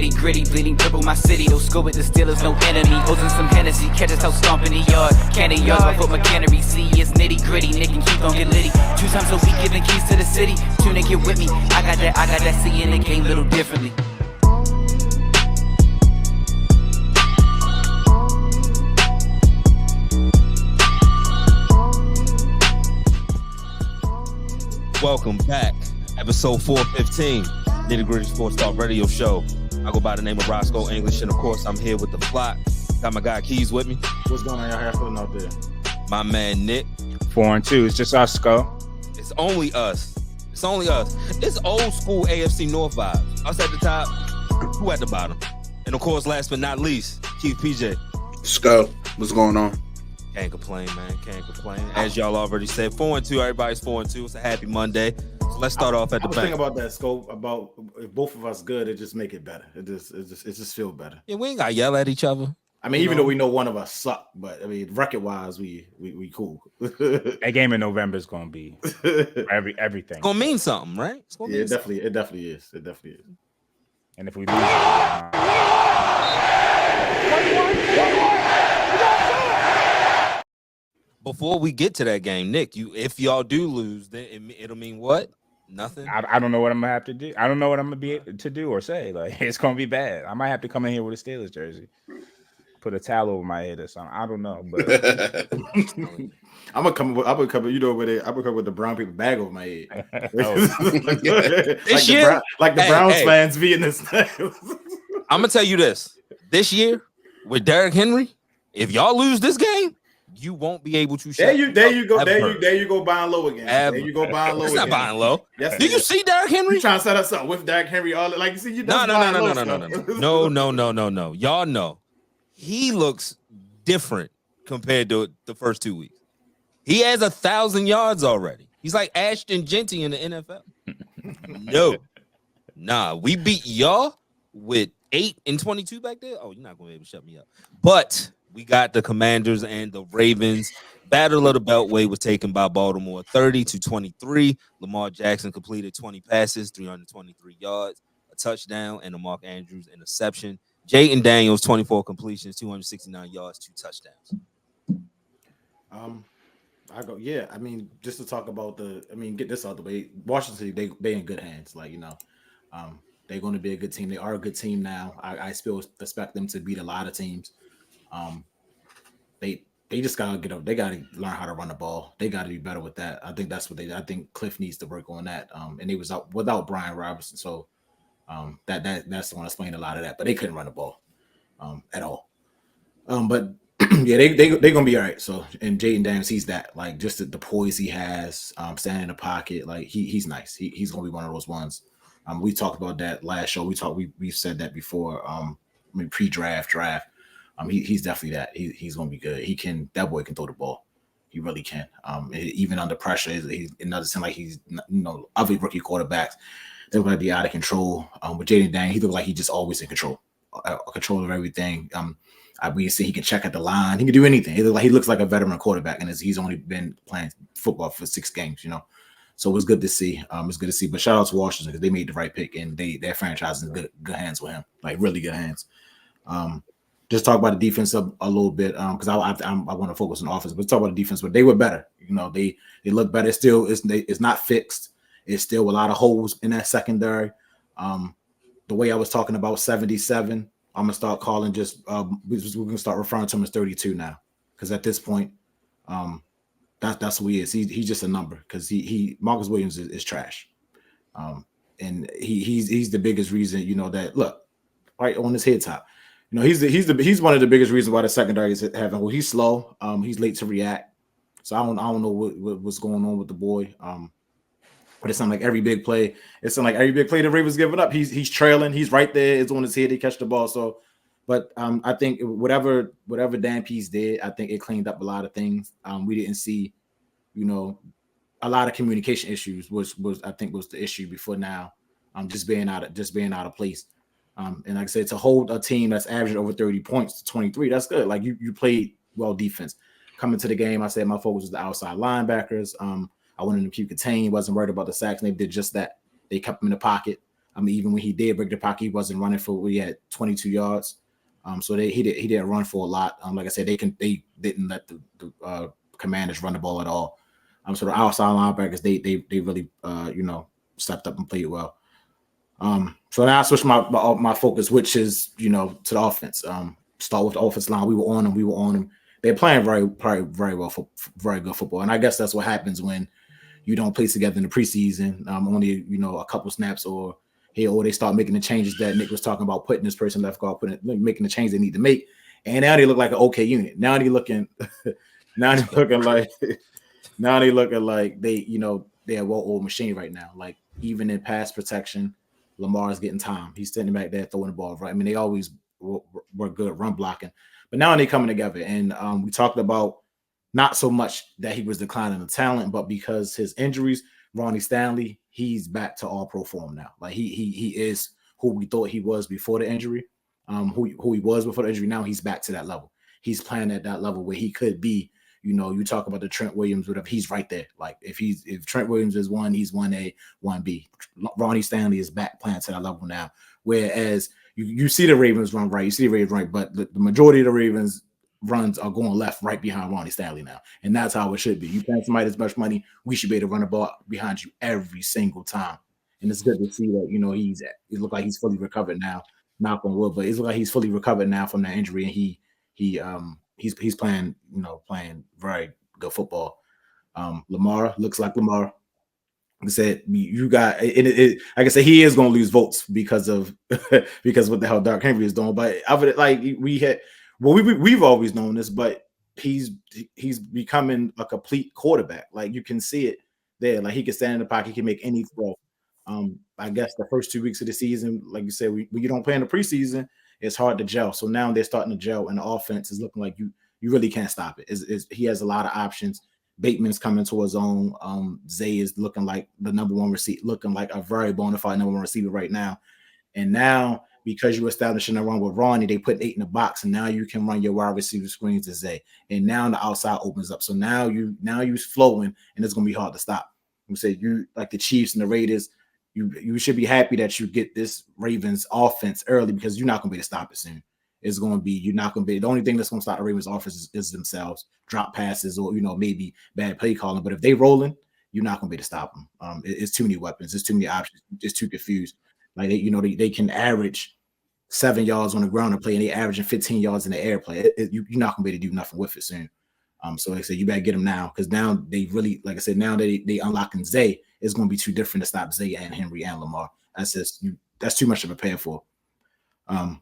nitty gritty, bleeding purple my city. Don't score with the Steelers, no enemy. Ozing some Hennessy, catch us out stomping the yard. Candy yards, my foot McCannery. See, it's nitty gritty, Nick and Keith gon' get litty. 2 times a week, giving keys to the city. Tune and get with me. I got that, seeing the game little differently. Welcome back, episode 415, Nitty Gritty Sports Talk Radio Show. I go by the name of Roscoe English, and of course, I'm here with the flock. Got my guy Keys with me. What's going on, y'all? How feeling out there? My man Nick. 4-2. It's just us, Skull. It's only us. It's only us. It's old school AFC North vibes. Us at the top, who at the bottom? And of course, last but not least, Keith PJ. Skull, what's going on? Can't complain, man. Can't complain. As y'all already said, 4-2. Everybody's 4-2. It's a happy Monday. So let's start off at the back. I was thinking about that, Scope. About if both of us good, it just make it better. It just feel better. Yeah, we ain't got to yell at each other. I mean, even though we know one of us suck, but I mean, record wise, we cool. That game in November is gonna be everything. It's gonna mean something, right? It's gonna yeah, mean it definitely is. It definitely is. And if we lose, before we get to that game, Nick, if y'all do lose, then it'll mean what? Nothing. I don't know what I'm gonna have to do. I don't know what I'm gonna be able to do or say. Like, it's gonna be bad. I might have to come in here with a Steelers jersey, put a towel over my head or something. I don't know, but I'm gonna come. You know, with it. I'm gonna come with the brown paper bag over my head. like the Browns fans be in this. I'm gonna tell you this: this year with Derrick Henry, if y'all lose this game, you won't be able to. There you go buying low again. There you go buying low. It's again. not buying low. Yes, do you see Derrick Henry? You trying to set us up with Derrick Henry? All like you see, you no. Y'all know he looks different compared to the first 2 weeks. He has 1,000 yards already. He's like Ashton Genty in the NFL. No, we beat y'all with 8 and 22 back there. Oh, you're not gonna be able to shut me up. But we got the Commanders and the Ravens. Battle of the Beltway was taken by Baltimore 30-23. Lamar Jackson completed 20 passes, 323 yards, a touchdown, and a Mark Andrews interception. Jayden Daniels, 24 completions, 269 yards, 2 touchdowns. I mean, just to talk about get this out the way. Washington, they in good hands. Like, they're going to be a good team. They are a good team now. I still expect them to beat a lot of teams. They just gotta get up. They gotta learn how to run the ball. They gotta be better with that. I think that's what I think Cliff needs to work on that. And they was out without Brian Robinson, so that's the one explaining a lot of that. But they couldn't run the ball at all. But yeah, they gonna be all right. So, and Jayden Daniels, he's that, like, just the poise he has, standing in the pocket, like he's nice. He's gonna be one of those ones. We talked about that last show. We said that before. Pre-draft, draft. He's definitely that. He's gonna be good. That boy can throw the ball. He really can. Even under pressure, it doesn't seem like he's, other rookie quarterbacks, they look like they're out of control. With Jayden Daniels, he looks like he's just always in control of everything. We see he can check at the line. He can do anything. He looks like a veteran quarterback, and he's only been playing football for 6 games. So it was good to see. It's good to see. But shout out to Washington because they made the right pick, and their franchise is in good hands with him, like really good hands. Just talk about the defense a little bit, because I want to focus on offense. But talk about the defense, but they were better. They look better. It's not fixed. It's still a lot of holes in that secondary. The way I was talking about 77, I'm gonna start calling we're gonna start referring to him as 32 now, because at this point, that's who he is. He's just a number, because Marcus Williams is trash, and he's the biggest reason. That look right on his head top. He's one of the biggest reasons why the secondary is having. Well, he's slow. He's late to react. So I don't know what's going on with the boy. But it's not like every big play. It's not like every big play the Ravens giving up. He's trailing. He's right there. It's on his head. He catch the ball. So, but I think whatever Dan Pease did, I think it cleaned up a lot of things. We didn't see, a lot of communication issues was I think was the issue before now. Just being out of place. And like I said, to hold a team that's averaging over 30 points to 23, that's good. Like you played well defense. Coming to the game, I said my focus was the outside linebackers. I wanted them to keep contained, wasn't worried about the sacks, and they did just that. They kept them in the pocket. I mean, even when he did break the pocket, he wasn't running for. We had 22 yards. So he didn't run for a lot. Like I said, they didn't let the Commanders run the ball at all. So the outside linebackers they really stepped up and played well. So now I switched my focus, which is to the offense. Start with the offense line. We were on them. They're playing very well for very good football, and I guess that's what happens when you don't play together in the preseason. Only a couple snaps or they start making the changes that Nick was talking about, putting this person left guard, making the change they need to make, and now they look like an okay unit. Now they're looking like they're a well-oiled machine right now. Like even in pass protection, Lamar's getting time. He's standing back there throwing the ball right. I mean, they always were good at run blocking, but now they're coming together. And we talked about not so much that he was declining the talent, but because his injuries, Ronnie Stanley, he's back to all pro form now. Like he is who we thought he was before the injury. Who he was before the injury. Now he's back to that level. He's playing at that level where he could be. You talk about the Trent Williams, whatever. He's right there. Like if Trent Williams is 1, he's 1A, 1B. Ronnie Stanley is back playing to that level now. Whereas you see the Ravens run right, but the majority of the Ravens runs are going left right behind Ronnie Stanley now. And that's how it should be. You pay somebody this much money, we should be able to run the ball behind you every single time. And it's good to see that, it looked like he's fully recovered now, knock on wood, but it looks like he's fully recovered now from that injury, and he's playing, playing very good football. Lamar looks like Lamar. Like I said, you got it. Like I said, he is going to lose votes because of what the hell Dark Henry is doing. But we've always known this, but he's becoming a complete quarterback. Like you can see it there. Like he can stand in the pocket, he can make any throw. I guess the first 2 weeks of the season, like you said, when you don't play in the preseason, it's hard to gel. So now they're starting to gel, and the offense is looking like you really can't stop it. He has a lot of options. Bateman's coming to his own. Zay is looking like the number one receiver, looking like a very bona fide number one receiver right now. And now, because you're establishing a run with Ronnie, they put 8 in the box, and now you can run your wide receiver screens to Zay. And now the outside opens up. So now you're flowing, and it's gonna be hard to stop. You say you like the Chiefs and the Raiders. You should be happy that you get this Ravens offense early, because you're not going to be able to stop it soon. It's going to be, you're not going to be, the only thing that's going to stop the Ravens offense is themselves, drop passes or, maybe bad play calling. But if they rolling, you're not going to be able to stop them. It's too many weapons. It's too many options. It's too confused. Like, they can average 7 yards on the ground and play, and they averaging 15 yards in the air play. You're not going to be able to do nothing with it soon. So like I said, you better get them now, because now they really, like I said, now they unlocking Zay. It's going to be too different to stop Zay and Henry and Lamar. That's too much to prepare for. But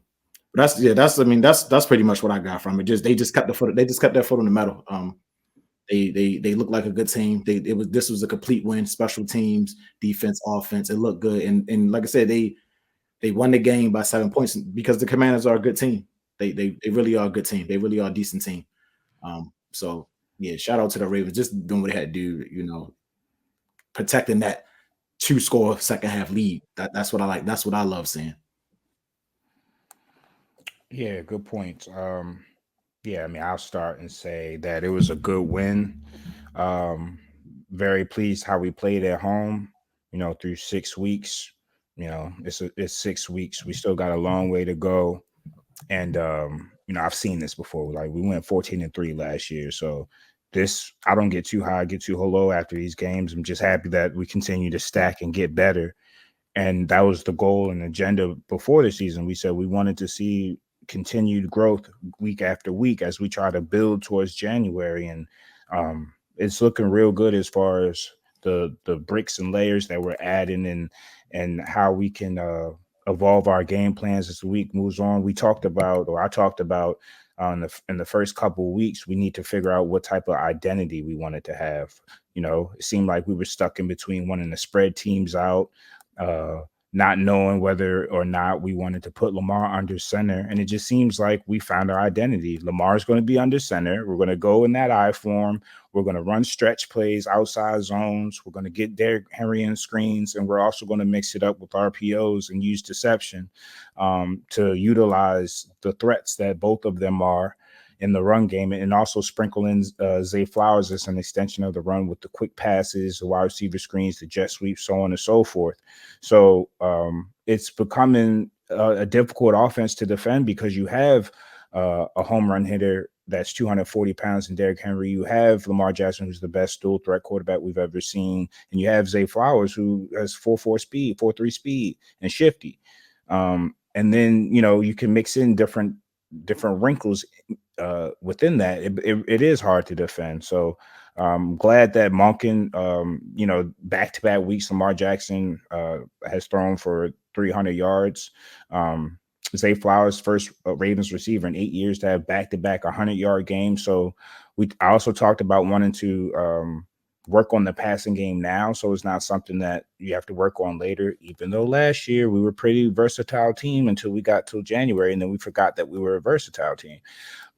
that's pretty much what I got from it. They just kept their foot on the metal. They look like a good team. This was a complete win. Special teams, defense, offense. It looked good, and like I said, they won the game by 7 points because the Commanders are a good team. They really are a good team. They really are a decent team. So yeah, shout out to the Ravens, just doing what they had to do. Protecting that 2-score second half lead. That's what I like. That's what I love seeing. Yeah, good point. I'll start and say that it was a good win. Very pleased how we played at home, through 6 weeks. It's 6 weeks. We still got a long way to go. And, I've seen this before. Like, we went 14-3 last year. So I don't get too high, get too low after these games. I'm just happy that we continue to stack and get better. And that was the goal and agenda before the season. We said we wanted to see continued growth week after week as we try to build towards January. And it's looking real good as far as the bricks and layers that we're adding and how we can evolve our game plans as the week moves on. I talked about in the first couple of weeks, we need to figure out what type of identity we wanted to have. It seemed like we were stuck in between wanting to spread teams out, not knowing whether or not we wanted to put Lamar under center. And it just seems like we found our identity. Lamar's going to be under center. We're going to go in that I form. We're going to run stretch plays, outside zones. We're going to get Derrick Henry in screens. And we're also going to mix it up with RPOs and use deception to utilize the threats that both of them are. in the run game, and also sprinkle in Zay Flowers as an extension of the run with the quick passes, the wide receiver screens, the jet sweep, so on and so forth. So it's becoming a difficult offense to defend because you have a home run hitter that's 240 pounds in Derrick Henry. You have Lamar Jackson, who's the best dual threat quarterback we've ever seen. And you have Zay Flowers, who has 4.4 speed, 4.3 speed, and shifty. And then, you can mix in different wrinkles within that. It is hard to defend. So I'm glad that Monken, back-to-back weeks, Lamar Jackson has thrown for 300 yards. Zay Flowers, first Ravens receiver in 8 years to have back-to-back 100-yard games. So I also talked about wanting to work on the passing game now, so it's not something that you have to work on later, even though last year we were a pretty versatile team until we got till January, and then we forgot that we were a versatile team.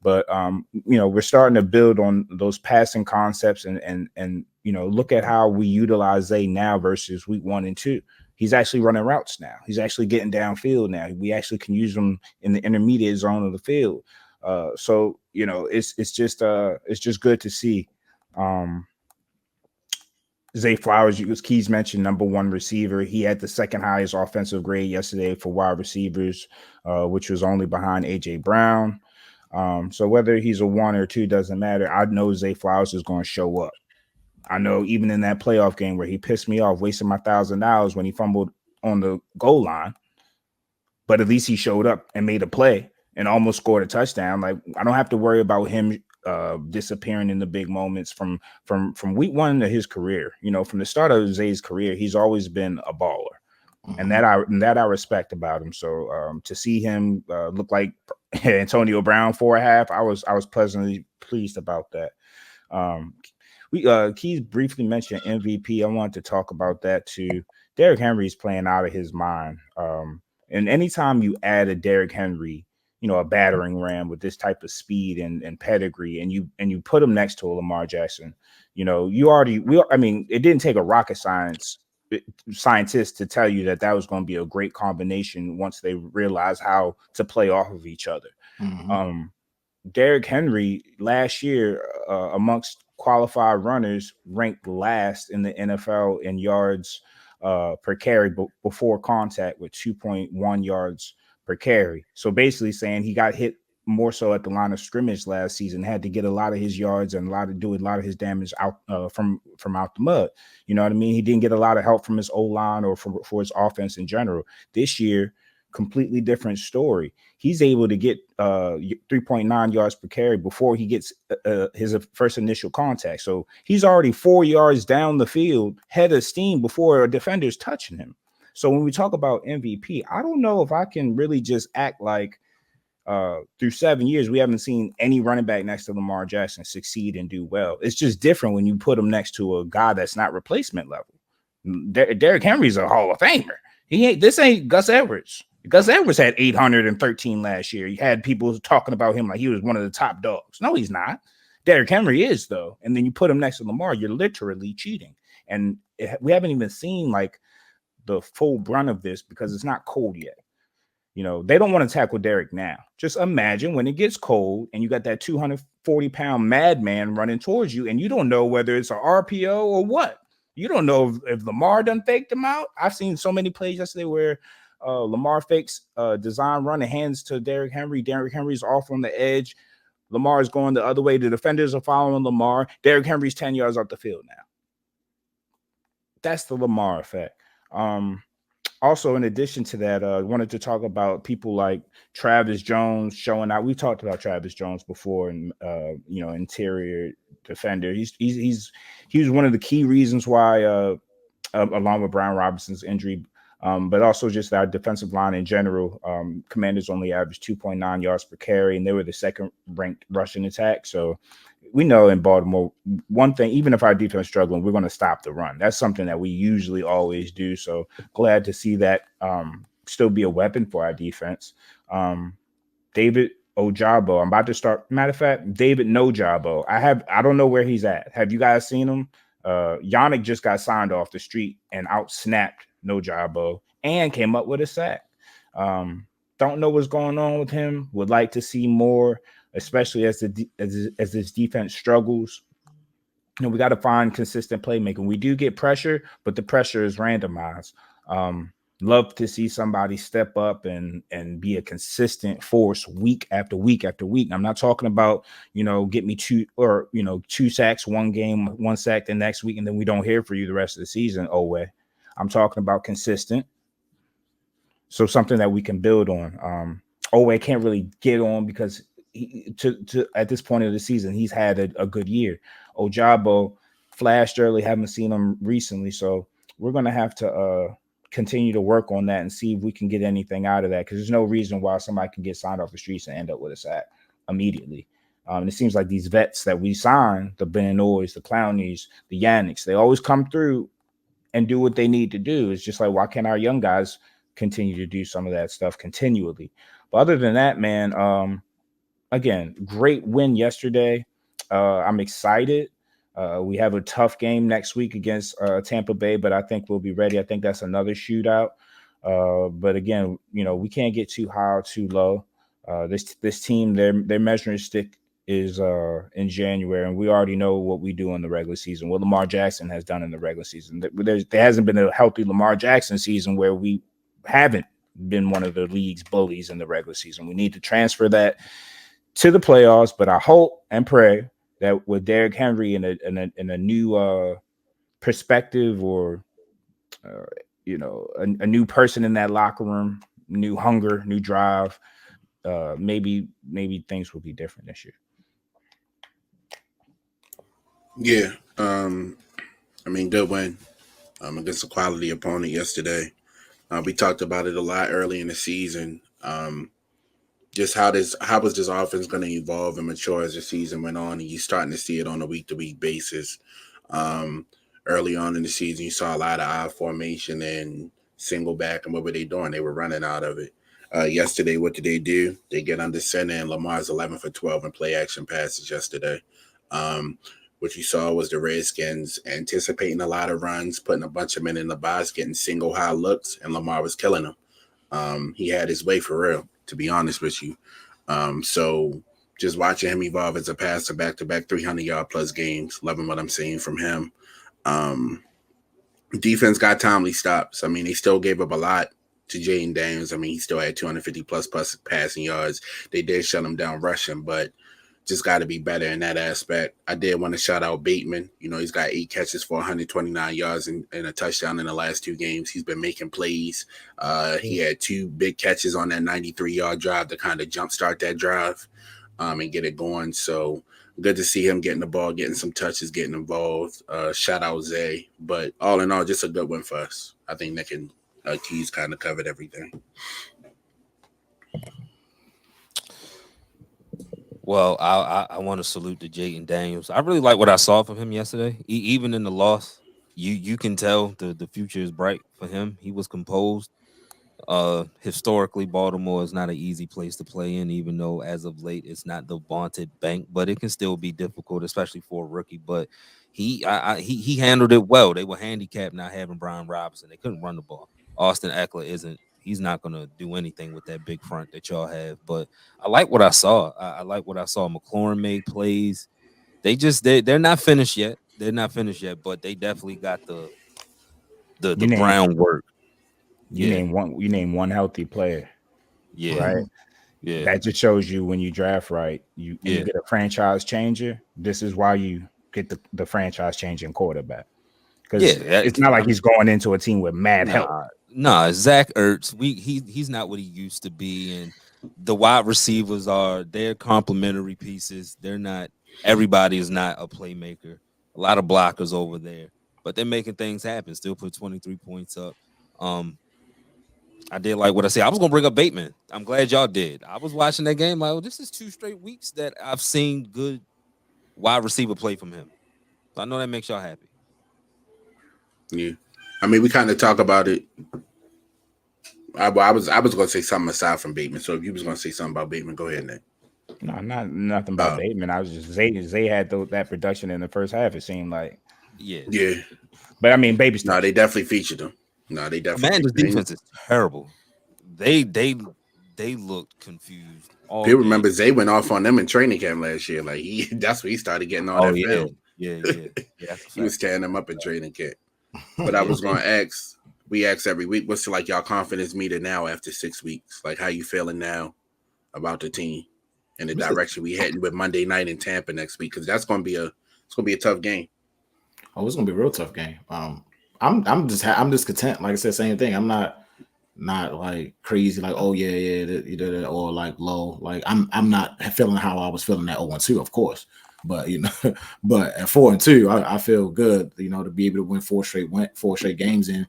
But we're starting to build on those passing concepts and look at how we utilize Zay now versus week 1 and 2. He's actually running routes now. He's actually getting downfield now. We actually can use him in the intermediate zone of the field. So it's just good to see. Zay Flowers, as Keys mentioned, number 1 receiver. He had the second highest offensive grade yesterday for wide receivers, which was only behind A.J. Brown. So whether he's a 1 or 2 doesn't matter. I know Zay Flowers is going to show up. I know even in that playoff game where he pissed me off, wasting my $1,000 when he fumbled on the goal line, but at least he showed up and made a play and almost scored a touchdown. Like, I don't have to worry about him disappearing in the big moments from week 1 of his career. From the start of Zay's career, he's always been a baller, and that I respect about him. So to see him look like Antonio Brown for a half, I was pleasantly pleased about that. Keys briefly mentioned MVP. I wanted to talk about that too. Derrick Henry's playing out of his mind. And anytime you add a Derrick Henry, a battering ram with this type of speed and pedigree, and you put him next to a Lamar Jackson, it didn't take a rocket scientist to tell you that was going to be a great combination once they realize how to play off of each other. Derrick Henry last year amongst qualified runners ranked last in the NFL in yards per carry before contact with 2.1 yards per carry. So basically saying he got hit more so at the line of scrimmage last season, had to get a lot of his yards and do a lot of his damage out from out the mud. You know what I mean? He didn't get a lot of help from his O-line or for his offense in general. This year, completely different story. He's able to get 3.9 yards per carry before he gets his first initial contact. So he's already 4 yards down the field, head of steam before a defender's touching him. So when we talk about MVP, I don't know if I can really just act like through 7 years, we haven't seen any running back next to Lamar Jackson succeed and do well. It's just different when you put him next to a guy that's not replacement level. Derrick Henry's a Hall of Famer. This ain't Gus Edwards. Gus Edwards had 813 last year. He had people talking about him like he was one of the top dogs. No, he's not. Derrick Henry is, though. And then you put him next to Lamar, you're literally cheating. And we haven't even seen like the full brunt of this because it's not cold yet. They don't want to tackle Derrick now. Just imagine when it gets cold and you got that 240-pound madman running towards you, and you don't know whether it's an RPO or what. You don't know if Lamar done faked him out. I've seen so many plays yesterday where Lamar fakes design run and hands to Derrick Henry. Derrick Henry's off on the edge. Lamar is going the other way. The defenders are following Lamar. Derrick Henry's 10 yards off the field now. That's the Lamar effect. Also, in addition to that, I wanted to talk about people like Travis Jones showing out. We talked about Travis Jones before, and interior defender. He was one of the key reasons why, along with Brian Robinson's injury, but also just our defensive line in general. Commanders only averaged 2.9 yards per carry, and they were the second-ranked rushing attack. So we know in Baltimore, one thing, even if our defense is struggling, we're going to stop the run. That's something that we usually always do. So glad to see that still be a weapon for our defense. David Ojabo, I'm about to start. Matter of fact, David Nojabo. I don't know where he's at. Have you guys seen him? Yannick just got signed off the street and out-snapped Nojabo and came up with a sack. don't know what's going on with him. Would like to see more, especially as this defense struggles. We got to find consistent playmaking. We do get pressure, but the pressure is randomized. Love to see somebody step up and be a consistent force week after week after week. I'm not talking about, get me 2 sacks one game, 1 sack the next week, and then we don't hear for you the rest of the season. Oh, way. I'm talking about consistent. So something that we can build on. Owe can't really get on because to at this point of the season, he's had a good year. Ojabo flashed early, haven't seen him recently. So we're going to have to continue to work on that and see if we can get anything out of that, because there's no reason why somebody can get signed off the streets and end up with a sack immediately. It seems like these vets that we sign, the Benoits, the Clownies, the Yannicks, they always come through and do what they need to do. It's just like, why can't our young guys continue to do some of that stuff continually? But other than that, man, again, great win yesterday. I'm excited. We have a tough game next week against Tampa Bay, but I think we'll be ready. I think that's another shootout. But again, we can't get too high or too low. This team, their measuring stick is in January, and we already know what we do in the regular season, what Lamar Jackson has done in the regular season. There hasn't been a healthy Lamar Jackson season where we haven't been one of the league's bullies in the regular season. We need to transfer that to the playoffs, but I hope and pray that with Derrick Henry in a new perspective, or a new person in that locker room, new hunger, new drive, maybe things will be different this year. Yeah. Good win against a quality opponent yesterday. We talked about it a lot early in the season. Just how was this offense going to evolve and mature as the season went on, and you're starting to see it on a week-to-week basis. Early on in the season, you saw a lot of I formation and single back, and what were they doing? They were running out of it. Yesterday, what did they do? They get under center, and Lamar's 11 for 12 in play action passes yesterday. What you saw was the Redskins anticipating a lot of runs, putting a bunch of men in the box, getting single high looks, and Lamar was killing them. He had his way for real, to be honest with you. So just watching him evolve as a passer, back-to-back 300-yard plus games, loving what I'm seeing from him. Defense got timely stops. They still gave up a lot to Jaden Daniels. He still had 250 plus passing yards. They did shut him down rushing, but just got to be better in that aspect. I did want to shout out Bateman. He's got 8 catches for 129 yards and a touchdown in the last 2 games. He's been making plays. He had 2 big catches on that 93-yard drive to kind of jumpstart that drive and get it going. So good to see him getting the ball, getting some touches, getting involved. Shout out Zay. But all in all, just a good win for us. I think Nick and Keys kind of covered everything. Well, I want to salute to Jaden Daniels. I really like what I saw from him yesterday. Even in the loss, you can tell the future is bright for him. He was composed. Historically, Baltimore is not an easy place to play in, even though as of late it's not the vaunted bank, but it can still be difficult, especially for a rookie. But he handled it well. They were handicapped not having Brian Robinson. They couldn't run the ball. Austin Eckler he's not going to do anything with that big front that y'all have. But I like what I saw. I like what I saw. McLaurin made plays. They're not finished yet. They're not finished yet, but they definitely got the groundwork. You name one healthy player. Yeah. Right. Yeah. That just shows you when you draft right, you get a franchise changer. This is why you get the franchise changing quarterback. Because it's not like he's going into a team with mad help. Nah, Zach Ertz, he's not what he used to be, and the wide receivers they're complementary pieces. They're not. Everybody is not a playmaker. A lot of blockers over there, but they're making things happen. Still put 23 points up. I did like what I said. I was gonna bring up Bateman. I'm glad y'all did. I was watching that game. Like, this is 2 straight weeks that I've seen good wide receiver play from him. So I know that makes y'all happy. Yeah, we kind of talk about it. I was gonna say something aside from Bateman. So if you was gonna say something about Bateman, go ahead, Nick. No, nothing about Bateman. I was just Zay had that production in the first half. It seemed like. Yeah. But baby stuff. No, they definitely featured him. No, they definitely. Commanders' defense is terrible. They they looked confused. All People game. remember Zay went off on them in training camp last year. Like that's where he started getting all that film. Yeah, that's a He was fact. tearing them up in training camp. But I was going to ask. We ask every week, what's like y'all confidence meter now after 6 weeks? Like, how you feeling now about the team and the direction we heading with Monday night in Tampa next week? Because that's going to be a tough game. Oh, it's gonna be a real tough game. I'm just content. Like I said, same thing. I'm not like crazy. Like, oh yeah, you did it, or like low. Like I'm not feeling how I was feeling at 0-2, of course. But but at 4-2, I feel good. To be able to win four straight games, and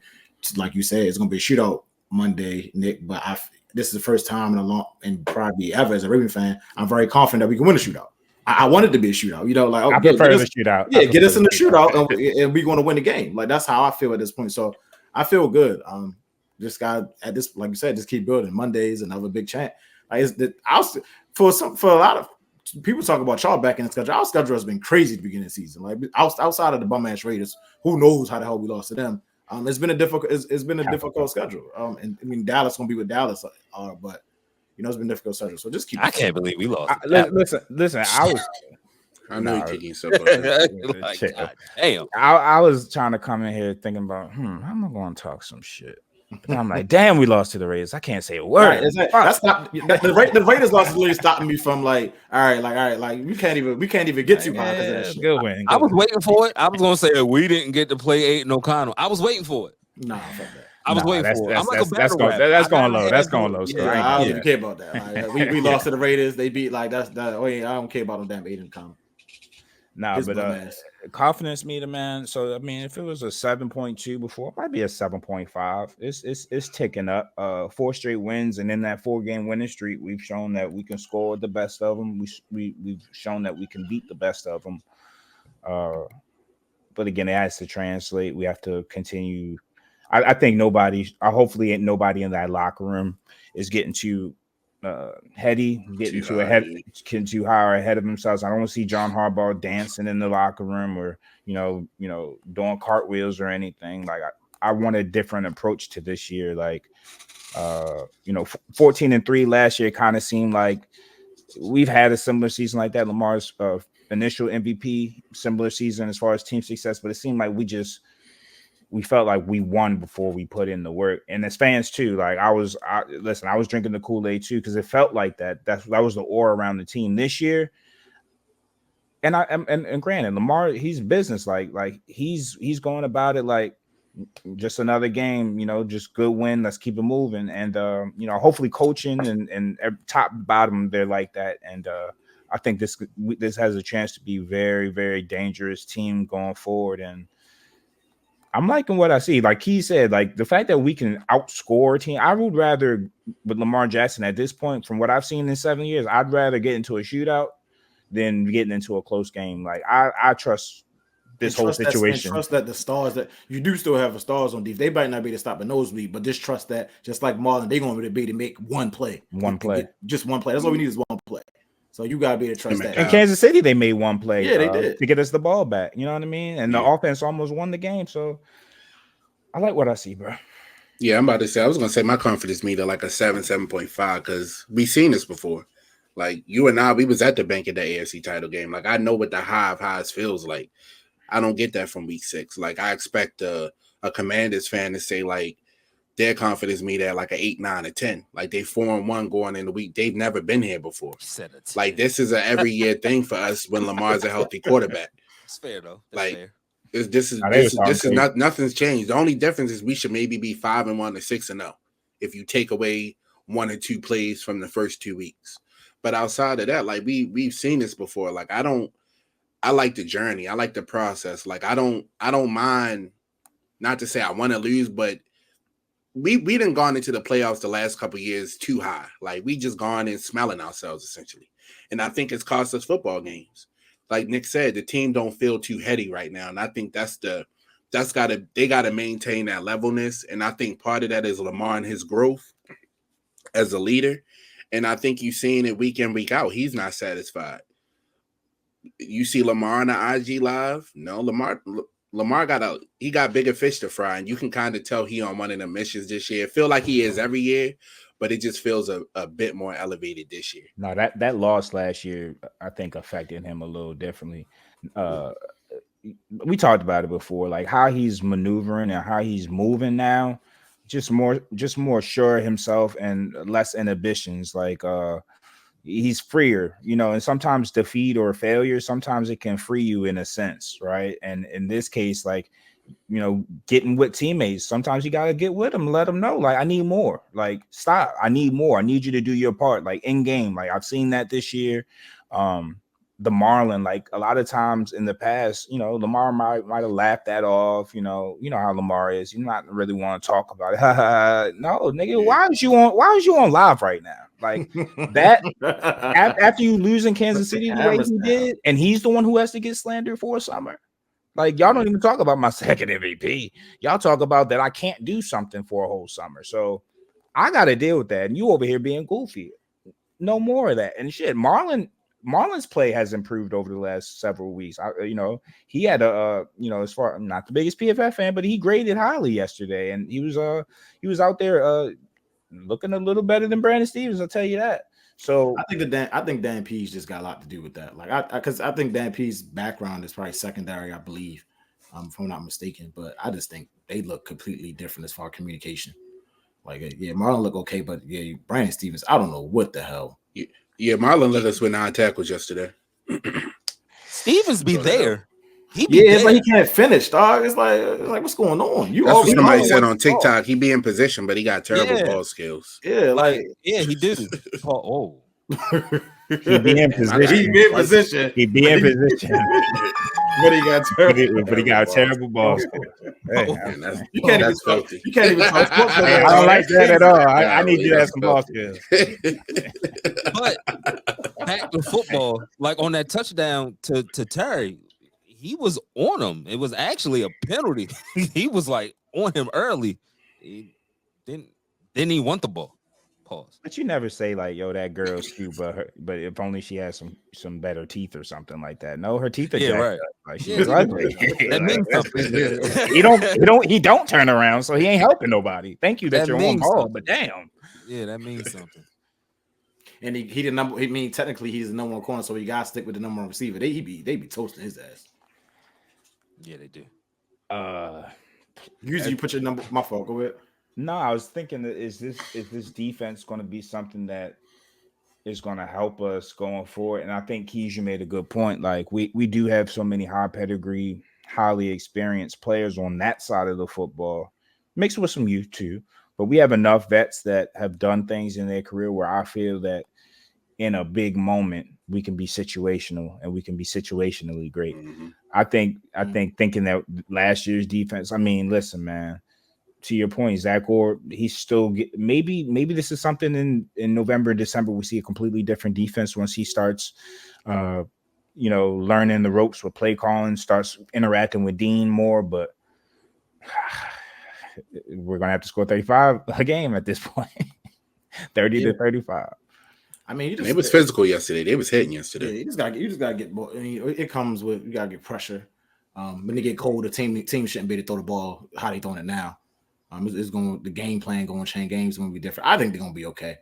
like you said, it's gonna be a shootout Monday, Nick. But this is the first time in a long and probably ever as a Ravens fan, I'm very confident that we can win a shootout. I want it to be a shootout. Like I prefer the shootout. Yeah, get us in the shootout, and we're going to win the game. Like that's how I feel at this point. So I feel good. Just got at this, like you said, just keep building. Monday's another big chant. Like for a lot of people talk about y'all back in the schedule. Our schedule has been crazy at the beginning of the season. Like outside of the bum ass Raiders, who knows how the hell we lost to them? It's been a difficult schedule. And I mean Dallas gonna be with Dallas, but it's been a difficult schedule. So just keep. I can't believe we lost. Listen. I know you're kicking yourself up. Like, God, damn. I was trying to come in here thinking about, how am I going to talk some shit? And I'm like, damn, we lost to the Raiders. I can't say a word. Right, that's not the Raiders lost really stopping me from like, all right, we can't even get too high because of that shit. Good win. I was waiting for it. I was gonna say we didn't get to play Aiden O'Connell. I was waiting for it. Nah, fuck that. I was waiting for it. I'm like a battle rap. That's going low. That's going low. Yeah, I don't even care about that. Like, we lost to the Raiders. They beat I don't care about them damn Aiden O'Connell. Nah, but confidence meter, man. So I mean, if it was a 7.2 before, it might be a 7.5. It's ticking up. 4 straight wins, and in that 4-game winning streak, we've shown that we can score the best of them. We've shown that we can beat the best of them. But again, it has to translate. We have to continue. I think hopefully nobody in that locker room is getting too heady, getting too high ahead of themselves. I don't want to see John Harbaugh dancing in the locker room or doing cartwheels or anything. Like I want a different approach to this year. Like 14-3 last year kind of seemed like we've had a similar season like that. Lamar's initial MVP, similar season as far as team success, but it seemed like we felt like we won before we put in the work. And as fans too, like I was drinking the Kool-Aid too, because it felt like that was the aura around the team this year. And granted, Lamar, he's business like he's going about it like just another game, just good win. Let's keep it moving. And hopefully coaching and top to bottom, they're like that. And I think this has a chance to be very, very dangerous team going forward. And I'm liking what I see. Like he said, like the fact that we can outscore a team, I would rather with Lamar Jackson at this point, from what I've seen in 7 years, I'd rather get into a shootout than getting into a close game. Like I trust this whole situation. Trust that the stars that you do still have the stars on defense. They might not be to stop a nosebleed, but just trust that, just like Marlon, they're going to be to make one play. Just one play. That's all we need is one play. So you gotta be able to trust that. In Kansas City, they made one play. Yeah, they did to get us the ball back. You know what I mean? And the offense almost won the game. So I like what I see, bro. Yeah, I'm about to say. I was gonna say my confidence meter like a 7.5 because we've seen this before. Like you and I, we was at the bank of the AFC title game. Like I know what the high of highs feels like. I don't get that from week 6. Like I expect a Commanders fan to say like their confidence meter at like an 8, 9, or 10. Like they 4-1 going in the week. They've never been here before. Like this is an every year thing for us when Lamar's a healthy quarterback. It's fair though. That's fair. This is not nothing's changed. The only difference is we should maybe be 5-1 or 6-0 if you take away 1 or 2 plays from the first 2 weeks. But outside of that, like we've seen this before. Like I like the journey. I like the process. Like I don't mind, not to say I want to lose, but we done gone into the playoffs the last couple of years too high. Like we just gone in smelling ourselves essentially. And I think it's cost us football games. Like Nick said, the team don't feel too heady right now. And I think they gotta maintain that levelness. And I think part of that is Lamar and his growth as a leader. And I think you've seen it week in, week out. He's not satisfied. You see Lamar on the IG live. No, Lamar got bigger fish to fry, and you can kind of tell he on one of the missions this year. Feel like he is every year, but it just feels a bit more elevated this year. No, that loss last year, I think, affected him a little differently. We talked about it before, like how he's maneuvering and how he's moving now, just more sure of himself and less inhibitions. Like he's freer, and sometimes defeat or failure, sometimes it can free you in a sense, right? And in this case, like, getting with teammates, sometimes you got to get with them, let them know, like, I need more, like, stop, I need more, I need you to do your part, like in game. Like, I've seen that this year. The Marlin, like a lot of times in the past, Lamar might have laughed that off. You know how Lamar is. You not really want to talk about it. No, nigga, why was you on live right now? Like that after you lose in Kansas City the way he did, and he's the one who has to get slandered for a summer. Like, y'all don't even talk about my second MVP. Y'all talk about that I can't do something for a whole summer. So I got to deal with that. And you over here being goofy. No more of that. And shit, Marlon's play has improved over the last several weeks. He had as far, I'm not the biggest PFF fan, but he graded highly yesterday, and he was out there looking a little better than Brandon Stevens. I'll tell you that. So I think Dan Pease just got a lot to do with that. Like, because I think Dan Pease's background is probably secondary, I believe, if I'm not mistaken. But I just think they look completely different as far as communication. Like, yeah, Marlon look okay, but yeah, Brandon Stevens, I don't know what the hell. Yeah, Marlon led us with 9 tackles yesterday. Stevens be there. But he can't finish, dog. It's like what's going on? That's what somebody said on TikTok. He be in position, but he got terrible ball skills. Yeah, he do. Oh. He be in position. He be in position. But he got terrible ball skills. You can't even talk sports. I don't like that at all. I need you to have some ball skills. But back to football, like on that touchdown to Terry, he was on him. It was actually a penalty. He was like on him early. Didn't he want the ball? Pause. But you never say like, "Yo, that girl's cute," but if only she has some better teeth or something like that. No, her teeth are jacked up. Like she's ugly. That means something. He don't turn around, so he ain't helping nobody. Thank you that you're on ball, something. but damn. Yeah, that means something. And he the number. I mean, technically he's the number one corner, so you gotta stick with the number one receiver. They be toasting his ass. Yeah, they do. Usually you put your number. My fault. Go ahead. No, I was thinking that is this defense going to be something that is going to help us going forward? And I think Keisha made a good point. Like we do have so many high pedigree, highly experienced players on that side of the football, mixed with some youth too. But we have enough vets that have done things in their career where I feel that in a big moment we can be situational and we can be situationally great. Mm-hmm. I think thinking that last year's defense. I mean, listen, man. To your point, Zach Orr, he's still maybe this is something in November, December. We see a completely different defense once he starts, learning the ropes with play calling, starts interacting with Dean more. But we're gonna have to score 35 a game at this point, 30 to 35. I mean, it was physical yesterday. They was hitting yesterday. Yeah, you just gotta get more. I mean, it comes with you gotta get pressure. When they get cold, the team shouldn't be able to throw the ball how they throwing it now. The game plan going to change. Games going to be different. I think they're going to be okay.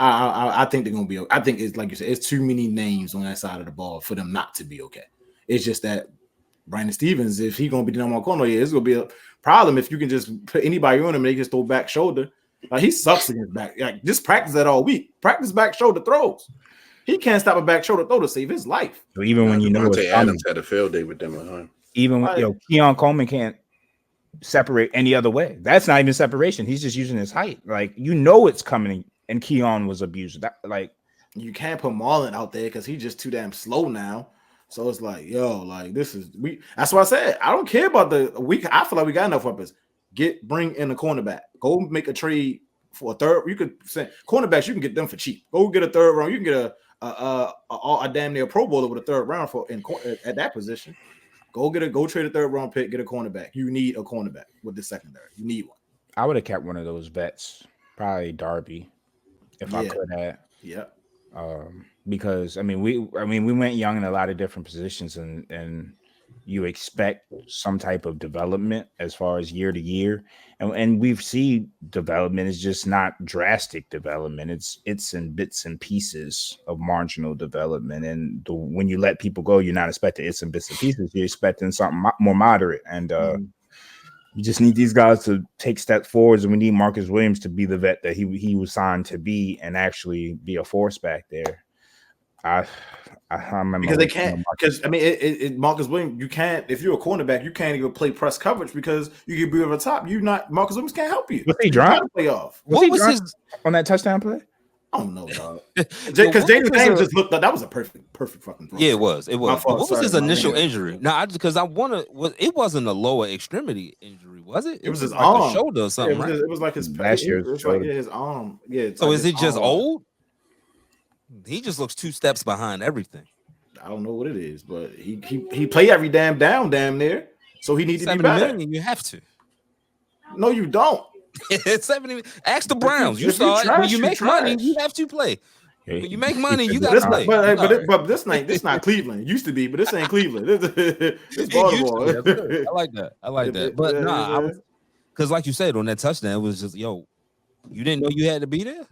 I think they're going to be okay. I think it's like you said, it's too many names on that side of the ball for them not to be okay. It's just that Brandon Stevens, if he's going to be the number one corner, it's going to be a problem if you can just put anybody on him and they just throw back shoulder. Like he sucks against back. Like just practice that all week. Practice back shoulder throws. He can't stop a back shoulder throw to save his life. So even when Adams had a field day with them at home. Even when Keon Coleman can't separate any other way. That's not even separation. He's just using his height. Like it's coming, and Keon was abused. That like you can't put Marlon out there because he's just too damn slow now. So it's like, that's why I said I don't care about the week. I feel like we got enough weapons. Bring in a cornerback. Go make a trade for a third. You could say cornerbacks, you can get them for cheap. Go get a third round. You can get a damn near Pro Bowler with a third round at that position. Go trade a third round pick, get a cornerback. You need a cornerback with the secondary. You need one. I would have kept one of those vets, probably Darby, if I could have. Yeah. Because we went young in a lot of different positions, and you expect some type of development as far as year to year, and we've seen development is just not drastic development. It's in bits and pieces of marginal development, and when you let people go, you're not expecting it's in bits and pieces. You're expecting something more moderate, and you just need these guys to take steps forwards, and we need Marcus Williams to be the vet that he was signed to be, and actually be a force back there. I remember because they can't. Because I mean, Marcus Williams, you can't. If you're a cornerback, you can't even play press coverage because you can be over the top. You not Marcus Williams can't help you. Was he dropped? Play off. What was his on that touchdown play? I don't know, dog. Because James Daniels just looked like that was a perfect fucking throw. Yeah, it was. What was his initial injury? No, because it wasn't a lower extremity injury, was it? It was his like arm, a shoulder or something. Yeah, it was like his last year's shoulder. Like his arm. Yeah. So is it just old? He just looks 2 steps behind everything. I don't know what it is, but he play every damn down damn near. So he needs to be better. Million, you have to. No, you don't. It's 70. Ask the Browns. You saw it. When you make money, you have to play. When you make money, you got to play. But this not Cleveland. It used to be, but this ain't Cleveland. It's Baltimore. I like that. But nah, because like you said on that touchdown, it was just you didn't know you had to be there.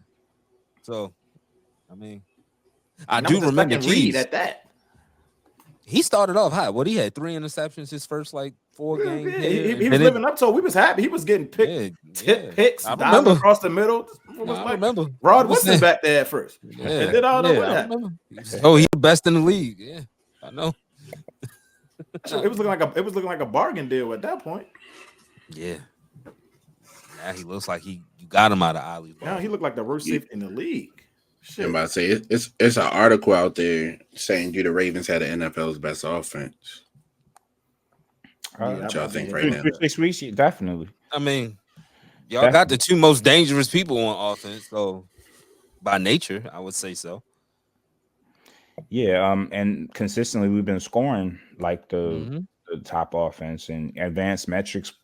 So, I mean, I do remember Keys at that. He started off hot. He had 3 interceptions his first 4 games. Yeah. He was living up to it. We was happy. He was getting picks down across the middle. I remember. Rod Woodson back there at first. Yeah. And then all that. Oh, he's the best in the league. Yeah, I know. It was looking like a bargain deal at that point. Yeah. Now he looks like you got him out of Ollie's. Now he looked like the worst safety in the league. I'm about to say it's an article out there saying the Ravens had the NFL's best offense. What y'all think right now? 6 weeks, definitely. I mean, y'all got the 2 most dangerous people on offense, so by nature, I would say so. Yeah, and consistently we've been scoring like the top offense, and advanced metrics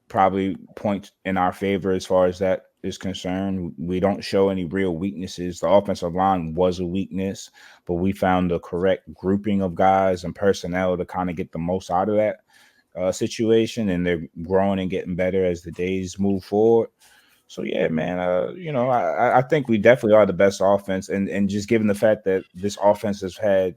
probably point in our favor as far as that is concerned. We don't show any real weaknesses. The offensive line was a weakness, but we found the correct grouping of guys and personnel to kind of get the most out of that situation, and they're growing and getting better as the days move forward. So yeah, man, I think we definitely are the best offense, and just given the fact that this offense has had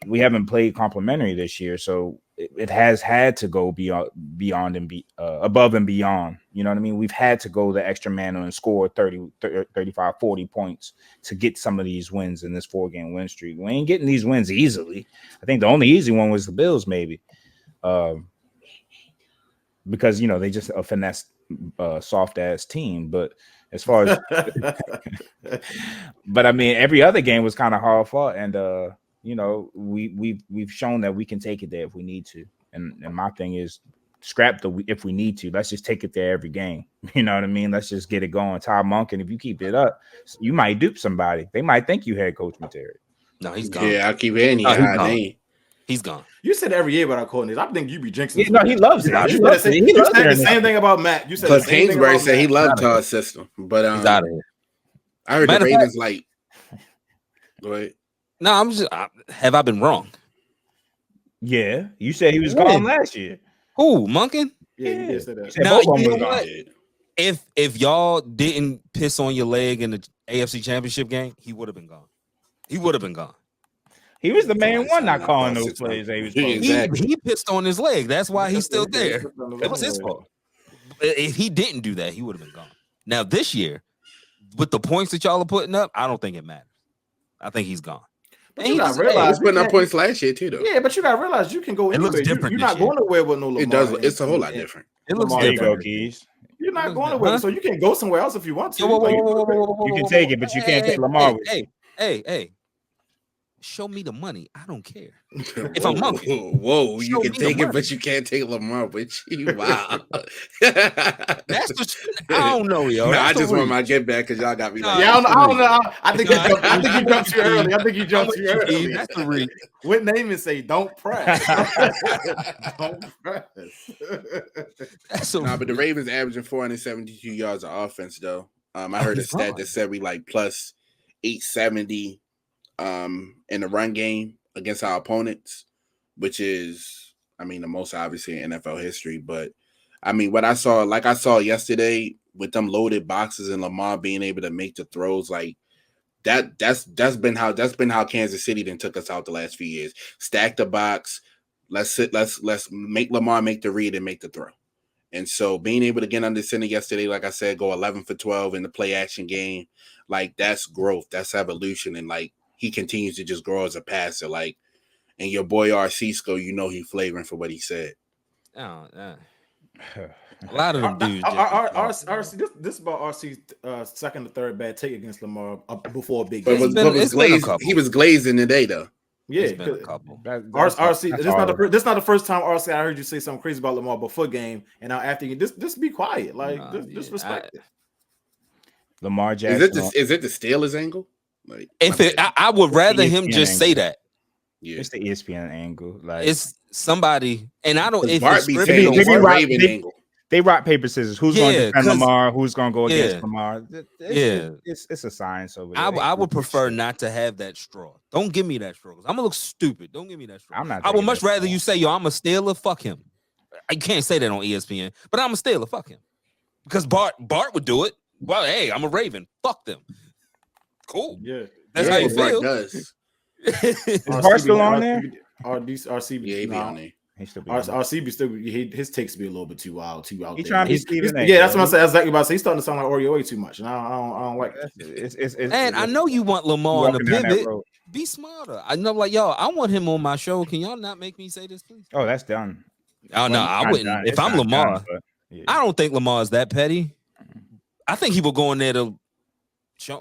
we haven't played complimentary this year, so it has had to go beyond and be above and beyond. You know what I mean? We've had to go the extra man and score 30, 35, 40 points to get some of these wins in this 4-game win streak. We ain't getting these wins easily. I think the only easy one was the Bills, maybe, because they just a finesse soft ass team. But as far as, but I mean, every other game was kind of hard fought, and we've shown that we can take it there if we need to. And my thing is, scrap if we need to. Let's just take it there every game. You know what I mean? Let's just get it going. Todd Monken, if you keep it up, you might dupe somebody. They might think you head coach material. No, he's gone. Yeah, I keep hearing he's gone. You said every year about calling this. I think you be jinxing. Yeah, no, he loves it. You said the same thing about Matt. You said the same thing about said he loved Todd's system, but he's out of here. I heard the Ravens like. Go ahead. No, I'm just. Have I been wrong? Yeah, you said he was gone last year. Who, Monken? Yeah, you said that. Now, you know what? If y'all didn't piss on your leg in the AFC Championship game, he would have been gone. He would have been gone. He was the main one not calling those plays. He pissed on his leg. That's why he's still there. It was his fault. If he didn't do that, he would have been gone. Now, this year, with the points that y'all are putting up, I don't think it matters. I think he's gone. But you gotta realize he's putting up points last year too, though. Yeah, but you gotta realize you can go anywhere. It looks different. You're not going nowhere with no Lamar. It does. It's a whole lot different. It looks different. Keys. You're not going nowhere, so you can go somewhere else if you want to. You can take it, but you can't take Lamar with you. Hey. Show me the money. I don't care. If I'm Monken. Whoa, you can take it, but you can't take Lamar with you. Wow. That's just, I don't know, yo. I just want my get back because y'all got me like. Yeah, I don't know. I think you jumped too early. That's the reason. What name is say don't press. Don't press. But the Ravens averaging 472 yards of offense, though. I heard a stat that said we like plus 870 in the run game against our opponents, which is I mean, the most obviously in NFL history. But I mean, what I saw yesterday with them loaded boxes and Lamar being able to make the throws, like that's been how Kansas City then took us out the last few years. Stack the box, let's make Lamar make the read and make the throw. And so being able to get under center yesterday, like I said, go 11 for 12 in the play action game, like that's growth, that's evolution, and like he continues to just grow as a passer. Like, and your boy Arcisco, he flavoring for what he said. Oh, a lot of them dudes. RC, this is about RC's second or third bad take against Lamar before a big game. He was glazing today though. Yeah, been a couple. RC. This is not the first time RC I heard you say something crazy about Lamar before game, and now after you just be quiet, like disrespect it. Lamar Jackson. Is it the Steelers angle? Like, I would rather him just angle. say that. Yeah, It's the ESPN angle. Like it's somebody, and I don't. They rock paper scissors. Who's going to defend Lamar? Who's going to go against Lamar? It's a science over there. I would prefer not to have that straw. Don't give me that straw. I'm gonna look stupid. Don't give me that straw. I would much rather you say, "Yo, I'm a Steeler. Fuck him." I can't say that on ESPN, but I'm a Steeler. Fuck him, because Bart would do it. Well, hey, I'm a Raven. Fuck them. Cool. Yeah, that's how you feel. Does. Is Bart still on there? RCB, he be on there. RCB still his takes be a little bit too out there. Trying to be Stephen A. Yeah, that's what I'm saying. Exactly about to say. He's starting to sound like Oreo way too much, and I don't like it. And I know you want Lamar on the pivot. Be smarter. I know, like, yo, I want him on my show. Can y'all not make me say this, please? Oh, that's done. Oh no, I wouldn't. Done. If I'm Lamar, I don't think Lamar is that petty. I think he will go in there to.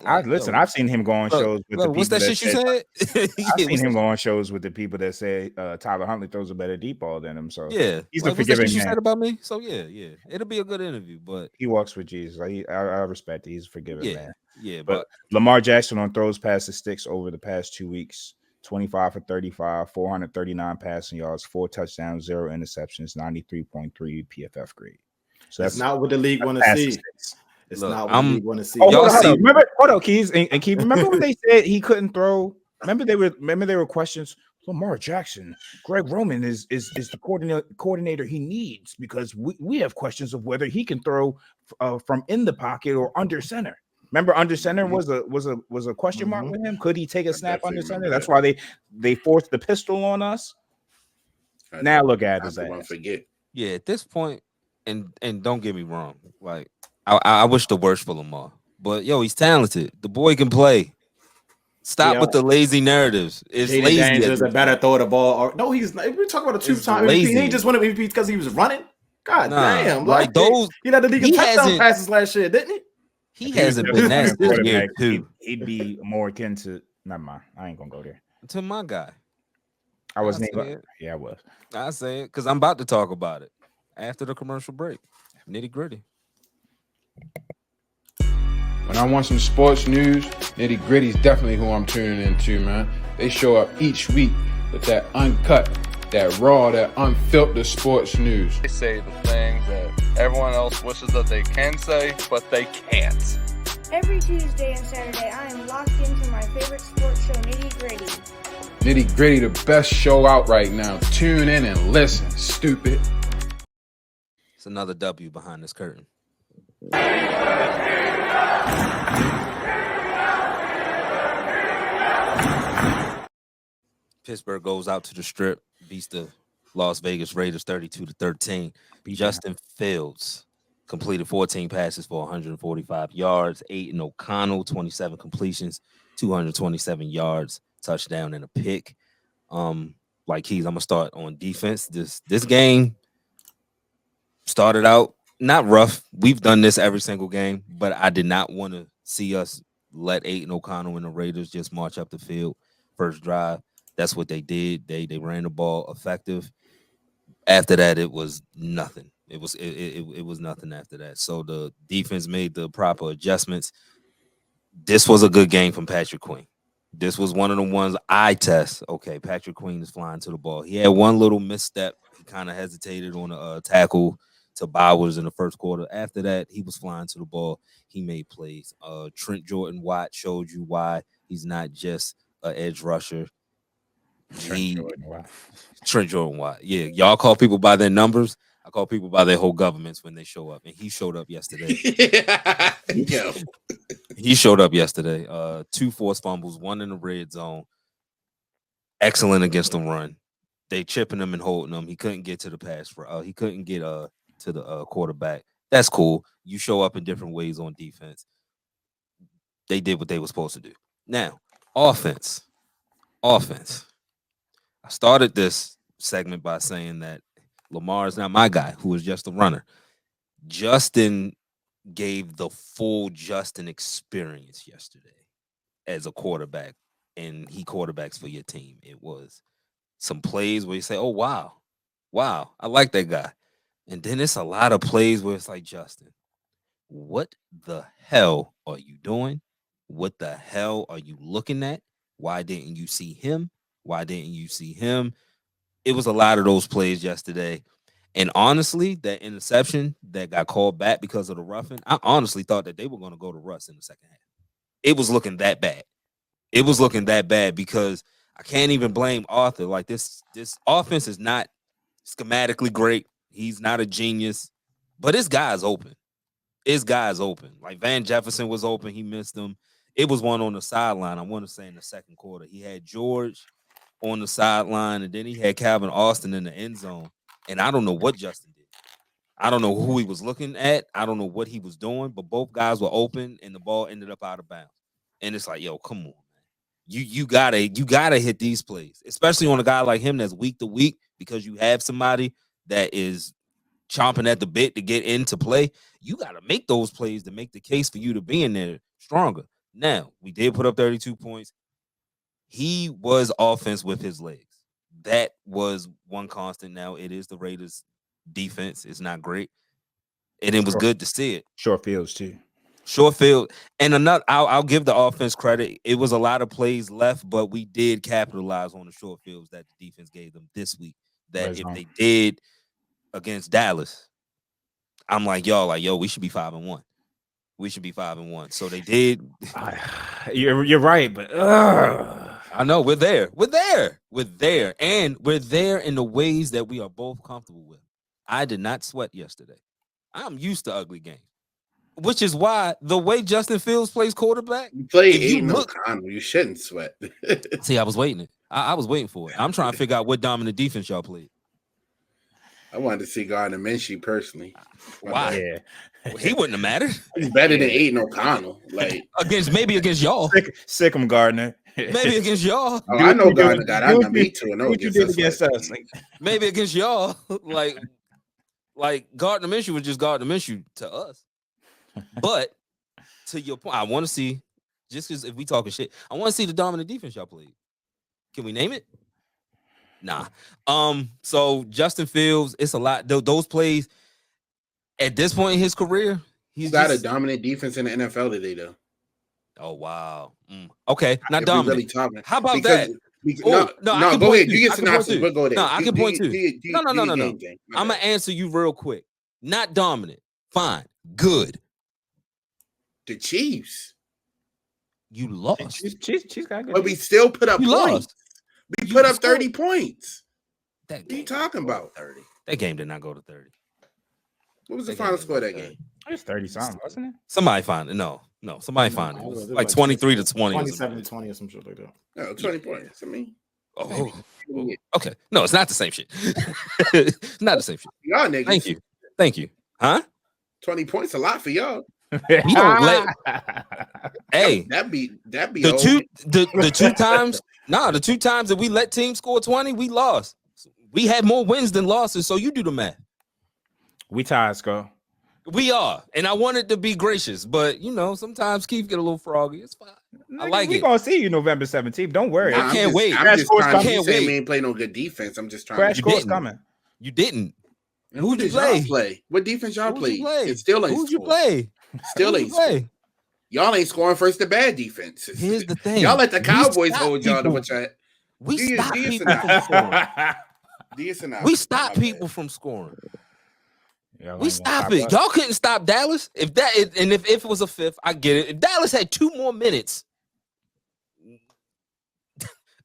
I've seen him go on shows with the people. What's that shit you said? I've seen him go on shows with the people that say Tyler Huntley throws a better deep ball than him. So yeah, he's a forgiving man. You said about me. So yeah, it'll be a good interview. But he walks with Jesus. I respect it. He's a forgiving man. Yeah, but Lamar Jackson on throws past the sticks over the past 2 weeks: 25 for 35, 439 passing yards, 4 touchdowns, 0 interceptions, 93.3 PFF grade. So that's not what the league want to see. It's not what we want to see. Hold on, Keys, and Keith. Remember when they said he couldn't throw? Remember there were questions. Lamar Jackson, Greg Roman is the coordinator he needs because we have questions of whether he can throw from in the pocket or under center. Remember, under center was a question mark with him. Could he take a snap under center? That's why they forced the pistol on us. Now look at his ass. Forget. Yeah, at this point, and don't get me wrong, like. I wish the worst for Lamar, but yo, he's talented. The boy can play. Stop with the lazy narratives. It's lazy. There's a better throw of the ball. No, he's not. We're talking about a 2-time MVP. He ain't just won MVP because he was running. God damn! Like those, he had the league touchdown passes last year, didn't he? He hasn't been that this year too. He'd be more akin to. Never mind. I ain't gonna go there. To my guy. I wasn't. Yeah, I was. I say it because I'm about to talk about it after the commercial break. Nitty Gritty. When I want some sports news, Nitty Gritty is definitely who I'm tuning into, man. They show up each week with that uncut, that raw, that unfiltered sports news. They say the things that everyone else wishes that they can say, but they can't. Every Tuesday and Saturday, I am locked into my favorite sports show, Nitty Gritty. Nitty Gritty, the best show out right now. Tune in and listen, stupid. It's another W behind this curtain. Pittsburgh goes out to the Strip, beats the Las Vegas Raiders 32-13. Justin Fields completed 14 passes for 145 yards. Aiden O'Connell, 27 completions, 227 yards, touchdown and a pick. Like Keys, I'm gonna start on defense. This game started out not rough. We've done this every single game, but I did not want to see us let Aiden O'Connell and the Raiders just march up the field first drive. That's what they did. They ran the ball effective. After that, it was nothing. It was nothing after that. So the defense made the proper adjustments. This was a good game from Patrick Queen. This was one of the ones I test. Okay, Patrick Queen is flying to the ball. He had one little misstep. He kind of hesitated on a tackle to Bowers in the first quarter. After that, he was flying to the ball. He made plays. Trent Jordan Watt showed you why he's not just an edge rusher. Trent Jordan Watt. Yeah, y'all call people by their numbers. I call people by their whole governments when they show up, and he showed up yesterday. Yo. He showed up yesterday. 2 forced fumbles, 1 in the red zone. Excellent against the run. They chipping him and holding him. He couldn't get to the pass he couldn't get to the quarterback. That's cool. You show up in different ways on defense. They did what they were supposed to do. Now, offense. I started this segment by saying that Lamar is not my guy, who is just a runner. Justin gave the full Justin experience yesterday as a quarterback, and he quarterbacks for your team. It was some plays where you say, oh, wow, I like that guy. And then it's a lot of plays where it's like, Justin, what the hell are you doing? What the hell are you looking at? Why didn't you see him? It was a lot of those plays yesterday. And honestly, that interception that got called back because of the roughing, I honestly thought that they were going to go to Russ in the second half. It was looking that bad. Because I can't even blame Arthur. Like, this offense is not schematically great. He's not a genius, but his guy's open. Like, Van Jefferson was open. He missed him. It was one on the sideline, I want to say in the second quarter. He had George on the sideline, and then he had Calvin Austin in the end zone. And I don't know what Justin did. I don't know who he was looking at. I don't know what he was doing, but both guys were open, and the ball ended up out of bounds. And it's like, yo, come on, man. You gotta hit these plays, especially on a guy like him that's week to week, because you have somebody that is chomping at the bit to get into play. You got to make those plays to make the case for you to be in there stronger. Now, we did put up 32 points. He was offense with his legs. That was one constant. Now, it is the Raiders' defense. It's not great. And it was good to see it. Short fields, too. Short field. And another, I'll give the offense credit. It was a lot of plays left, but we did capitalize on the short fields that the defense gave them this week. That if they did against Dallas, I'm like, yo, we should be 5-1. We should be 5-1. So they did. You're right, but I know we're there. And we're there in the ways that we are both comfortable with. I did not sweat yesterday. I'm used to ugly games, which is why the way Justin Fields plays quarterback, you play Aiden O'Connell, you shouldn't sweat. See, I was waiting. I was waiting for it. I'm trying to figure out what dominant defense y'all played. I wanted to see Gardner Minshew personally. Why? Yeah. Well, he wouldn't have mattered. He's better than Aiden O'Connell. Like maybe against y'all. Sick him, Gardner. Maybe against y'all. Oh, I know Gardner got. I know me too. I know what you did against us. Maybe against y'all. Like Gardner Minshew was just Gardner Minshew to us. But to your point, I want to see, just because if we talking shit, I want to see the dominant defense y'all played. Can we name it? Nah. So Justin Fields, it's a lot. Those plays at this point in his career, he's got a dominant defense in the NFL today, though. Oh wow. Okay, not dominant. Really how about that? No, go ahead. You get synopsis, but go ahead. No, I can point to. No. I'm gonna answer you real quick. Not dominant. Fine. Good. The Chiefs. You lost. Chiefs got good. But we still put up points. We put up 30 points. What are you talking about? 30. That game did not go to 30. What was the final score of that game? It was 30-something, wasn't it? Somebody find it. No, somebody find it. It was like 23 to 20. 27 to 20 or some shit like that. No, 20 points. I mean. Okay. No, it's not the same shit. It's not the same shit. Y'all niggas. Thank you. Huh? 20 points a lot for y'all. We don't let. Hey, that be the two times. The 2 times that we let teams score 20, we lost. We had more wins than losses. So you do the math. We tied, Skull. We are, and I wanted to be gracious, but sometimes Keith get a little froggy. It's fine. I like it. We gonna see you November 17th. Don't worry. I can't wait. I'm just trying to say we ain't play no good defense. I'm just trying. Crash course coming. You didn't. And who did y'all play? What defense y'all played? It still ain't. Who'd you play? Still ain't. Y'all ain't scoring first to bad defense. Here's the thing. Y'all let the Cowboys hold y'all to what y'all. We stop people from scoring. We stop people from scoring. We stop it. Y'all couldn't stop Dallas. If it was a fifth, I get it. If Dallas had 2 more minutes,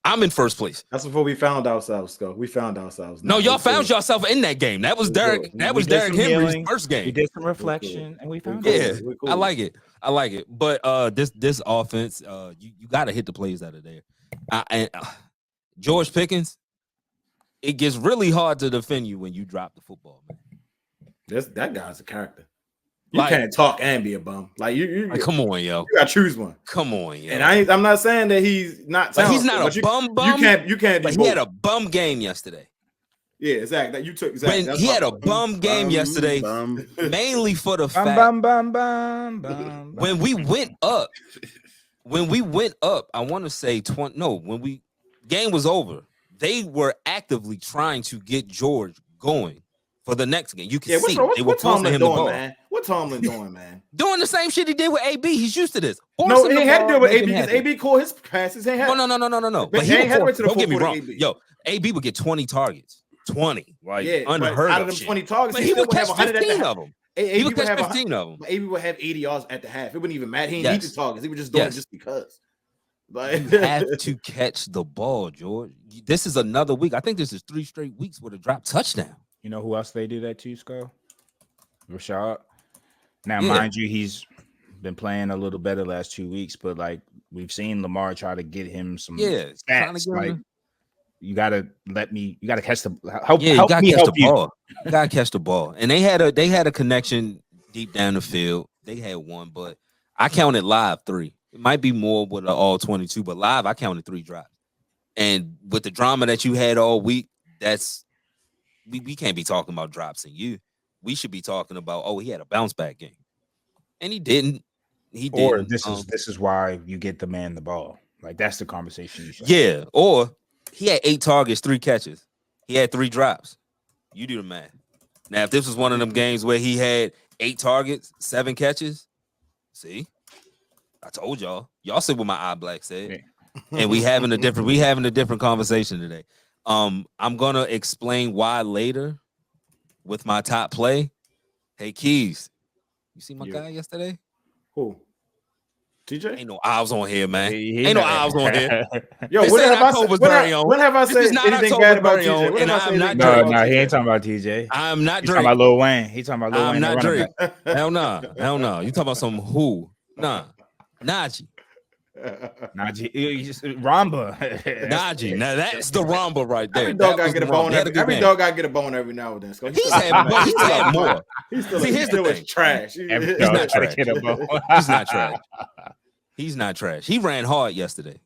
I'm in first place. That's before we found ourselves, Scott. We found ourselves. No, Nah, y'all we found cool. yourself in that game. That was We Derek. cool. That We was did Derek some Henry's healing. first We game. did some reflection, and we found Yeah, We're cool. I like it. I like it. But this offense, you got to hit the plays out of there. And George Pickens, it gets really hard to defend you when you drop the football, man. That guy's a character. You Like- can't talk and be a bum. Like you Like, come on, yo. you gotta choose one. Come on, yo. And I'm not saying that he's not But talented. he's not a bum. You can't But do he had both. a bum game yesterday. Yeah, exactly. You took exactly. When That's he my had a point. bum game yesterday, mainly for the fact when we went up, I want to say 20. No, when game was over, they were actively trying to get George going for the next game. You can see they were what forcing Tomlin him the doing, ball. man? What Tomlin doing, man? Doing the same shit he did with AB. He's used to this. No, Forcing he the ain't had to ball, deal with making AB because happen. AB caught his passes. He ain't had, No. But he he ain't had to wait would to the don't get me fourth wrong. quarter, AB. Yo, AB would get 20 targets. 20. Like yeah, unheard but out of of them shit. 20 targets, But he he still would would have catch 100 at the 15 half. of them. AB He would would catch have 15 of them. But AB would have 80 yards at the half. It wouldn't even matter. He didn't need the targets. He was just doing it just because. Like, You have to catch the ball, George. This is another week. I think this is 3 straight weeks with a drop touchdown. You know who else they do that to, Sko? Rashad. Now, Yeah. mind you, he's been playing a little better last 2 weeks, but like we've seen Lamar try to get him some Yeah, trying to stats. get Like him. you gotta catch the help. Yeah, you help gotta me catch help the you. ball. You gotta catch the ball. And they had a connection deep down the field. They had one, but I counted live 3. It might be more with the all 22, but live I counted 3 drops. And with the drama that you had all week, that's we can't be talking about drops in you. We should be talking about, oh, he had a bounce back game. And he didn't. He didn't. Or this is why you get the man the ball. Like that's the conversation you should. Yeah. Or he had 8 targets, 3 catches. He had 3 drops. You do the math. Now, if this was one of them games where he had 8 targets, 7 catches, see, I told y'all. Y'all said what my eye black said. Yeah. And we having a different conversation today. I'm gonna explain why later with my top play. Hey, Keys, you see my guy yesterday? who? TJ? Ain't no eyes on here, man. He Ain't no not- eyes on here. Yo, They when said have I October's said, when very I, own. when have I This said is not anything October's bad about very own, TJ? When and have I I'm said not anything Drake. bad No, about he ain't TJ? talking about TJ. I'm not He's Drake. talking about Lil Wayne. He talking about Lil I'm Wayne. not the running Drake. back. Hell no. Hell no. You talking about some who? Nah. Najee. Najee, you just Ramba. Najee. Now that's the Ramba right there. Every dog That gotta was get a the bone. Ramba. He had a good Every game. dog gotta get a bone every now and then. So He's had more. He's still, See, he's here's the still thing. trash. Every He's dog not gotta trash. get a bone. He's not trash. He's not trash. He ran hard yesterday.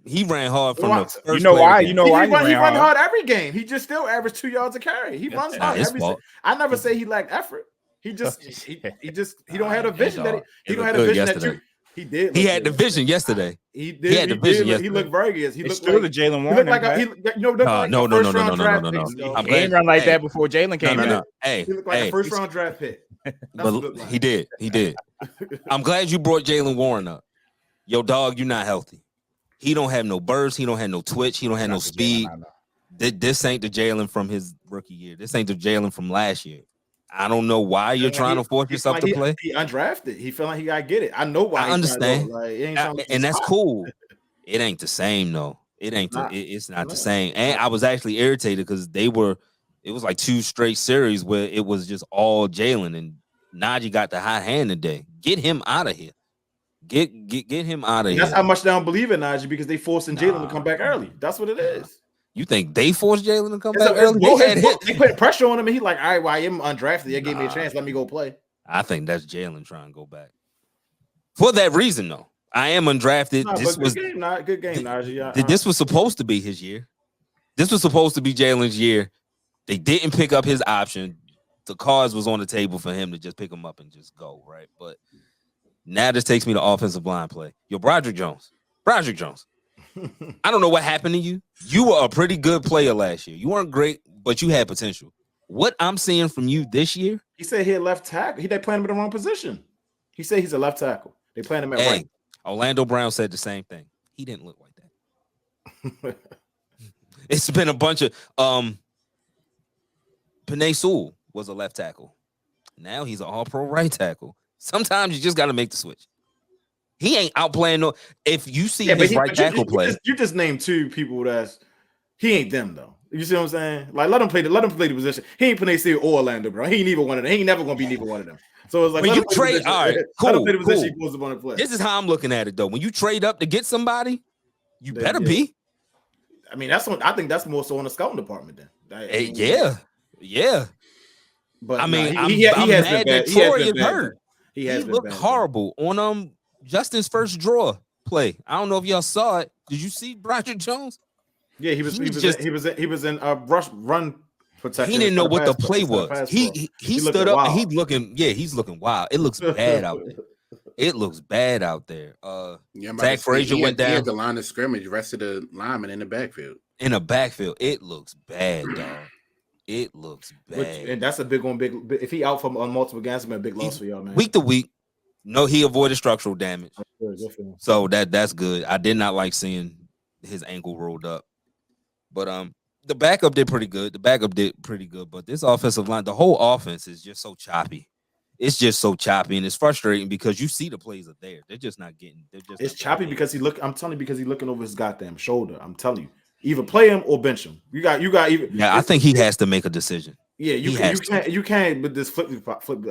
He ran hard from the first You know play of why? the You game. know why he ran run hard? hard every game. He just still averaged 2 yards a carry. He runs not hard his every. fault. I never say he lacked effort. He just he don't have a vision that he don't have a good vision that yesterday. you. He did. He look had the good. vision yesterday. He did. He had the vision He yesterday. looked very good. He It's looked still like the Jalen he Warren. looked like impact. looked like No, a no, first round draft pick. no. So He ain't run like that before Jalen came in. No. Hey, he looked like hey, a first round draft pick. That's what but he looked like. he did. He did. I'm glad you brought Jalen Warren up. Yo, dog, you're not healthy. He don't have no burst. He don't have no twitch. He don't have no Not the speed. Jalen I know. This ain't the Jalen from his rookie year. This ain't the Jalen from last year. I don't know why you're trying to force yourself to play. He undrafted. He felt like he gotta get it. I know why. I understand. Like, he ain't trying to And that's spot. cool. It ain't the same though. It ain't. It's not the same. And I was actually irritated because it was like 2 straight series where it was just all Jalen, and Najee got the hot hand today. Get him out of here. Get him out of here. That's how much they don't believe in Najee because they forcing Jalen to come back early. That's what it is. You think they forced Jalen to come It's back a- early? They put pressure on him, and he like, all right, well, I am undrafted. They gave me a chance. Let me go play. I think that's Jalen trying to go back. For that reason, though. I am undrafted. Nah, This but was good game, Najee. this was supposed to be his year. This was supposed to be Jalen's year. They didn't pick up his option. The cards was on the table for him to just pick him up and just go, right? But now this takes me to offensive line play. Yo, Broderick Jones. I don't know what happened to you. You were a pretty good player last year. You weren't great, but you had potential. What I'm seeing from you this year, He said he had left tackle. They playing him in the wrong position. He said he's a left tackle. They playing him at right. Orlando Brown said the same thing. He didn't look like that. It's been a bunch of Penei Sewell was a left tackle. Now he's an all-pro right tackle. Sometimes you just got to make the switch. He ain't outplaying no. If you see Yeah, his right tackle play, you just named two people that's he ain't them though. You see what I'm saying? Like let him play the position. He ain't Panay or Orlando, bro. He ain't either one of them. He ain't never gonna be neither one of them. So it's like when let you him play the trade, position. all right, Let him play cool, the position cool. he supposed to want to play. This is how I'm looking at it though. When you trade up to get somebody, you Then, better yeah. be. I mean, I think that's more so on the scouting department then. Yeah. But I mean, he has been mad bad. that Troy is bad, hurt. He He looked horrible on Justin's first draw play. I don't know if y'all saw it. Did you see Broderick Jones? Yeah, he was in rush run protection. He didn't know what the pass play pro. was. He stood up. He's looking wild. It looks bad out there. It looks bad out there. Zach Frazier went down. He had the line of scrimmage, rest of the linemen in the backfield. It looks bad, dog. It looks bad. And that's a big one. If he out from on multiple games, it's been a big loss for y'all, man. Week to week. No, he avoided structural damage. So that's good. I did not like seeing his ankle rolled up. But the backup did pretty good. But this offensive line, the whole offense is just so choppy. It's just so choppy, and it's frustrating because you see the plays are there. They're just not getting. It's choppy because I'm telling you, because he's looking over his goddamn shoulder. I'm telling you, either play him or bench him. You got even. Yeah, I think he has to make a decision. Yeah, you can't. But this flip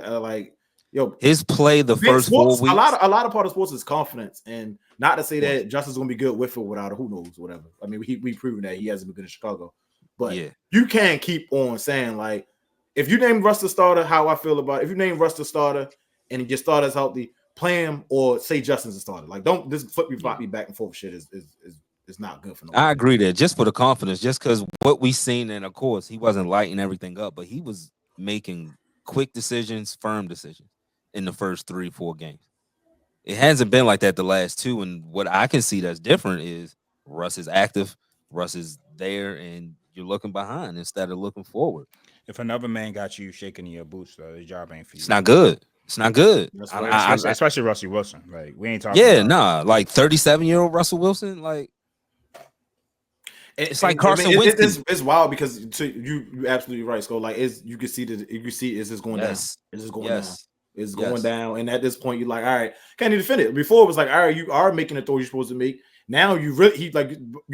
like yo, his play the first sports, 4 weeks. A lot of part of sports is confidence, and not to say that Justin's gonna be good with or without, or who knows, whatever. I mean, we proven that he hasn't been good in Chicago, but you can't keep on saying like. If you name Russ the starter, how I feel about it. If you name Russ the starter and your starter's healthy, play him or say Justin's the starter. Like, don't this flip me back and forth shit is not good for no one. I agree there, just for the confidence, just because what we seen, and of course he wasn't lighting everything up, but he was making quick decisions, firm decisions in the first 3-4 games. It hasn't been like that the last two, and what I can see that's different is Russ is active, Russ is there, and you're looking behind instead of looking forward. If another man got you shaking in your boots, though, the job ain't for you. It's not good. Especially Russell Wilson. Like we ain't talking. Yeah, like 37-year-old Russell Wilson. Like it's like Carson Wentz. It's wild because you absolutely right. So like, you can see is this going down? Is this going down? It's going down. And at this point, you're like, all right, can't even defend it. Before it was like, all right, you are making the throw you're supposed to make. Now you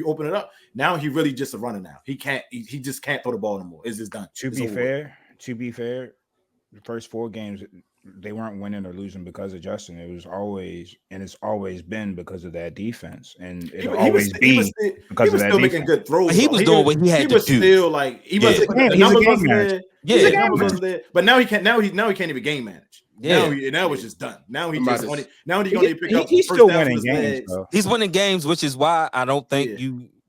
open it up. Now he really just a runner now. He just can't throw the ball anymore. It's just done. To be fair, the first 4 games they weren't winning or losing because of Justin. It was always been because of that defense, and it'll always be because of that defense. Making good throws. He was doing what he had to do. He was still like he wasn't. The numbers wasn't there. Yeah, the numbers wasn't there. But now he can't. Now he can't even game manage. Yeah, now it's just done. Now he's going to pick up. He's still winning games. He's winning games, which is why I don't think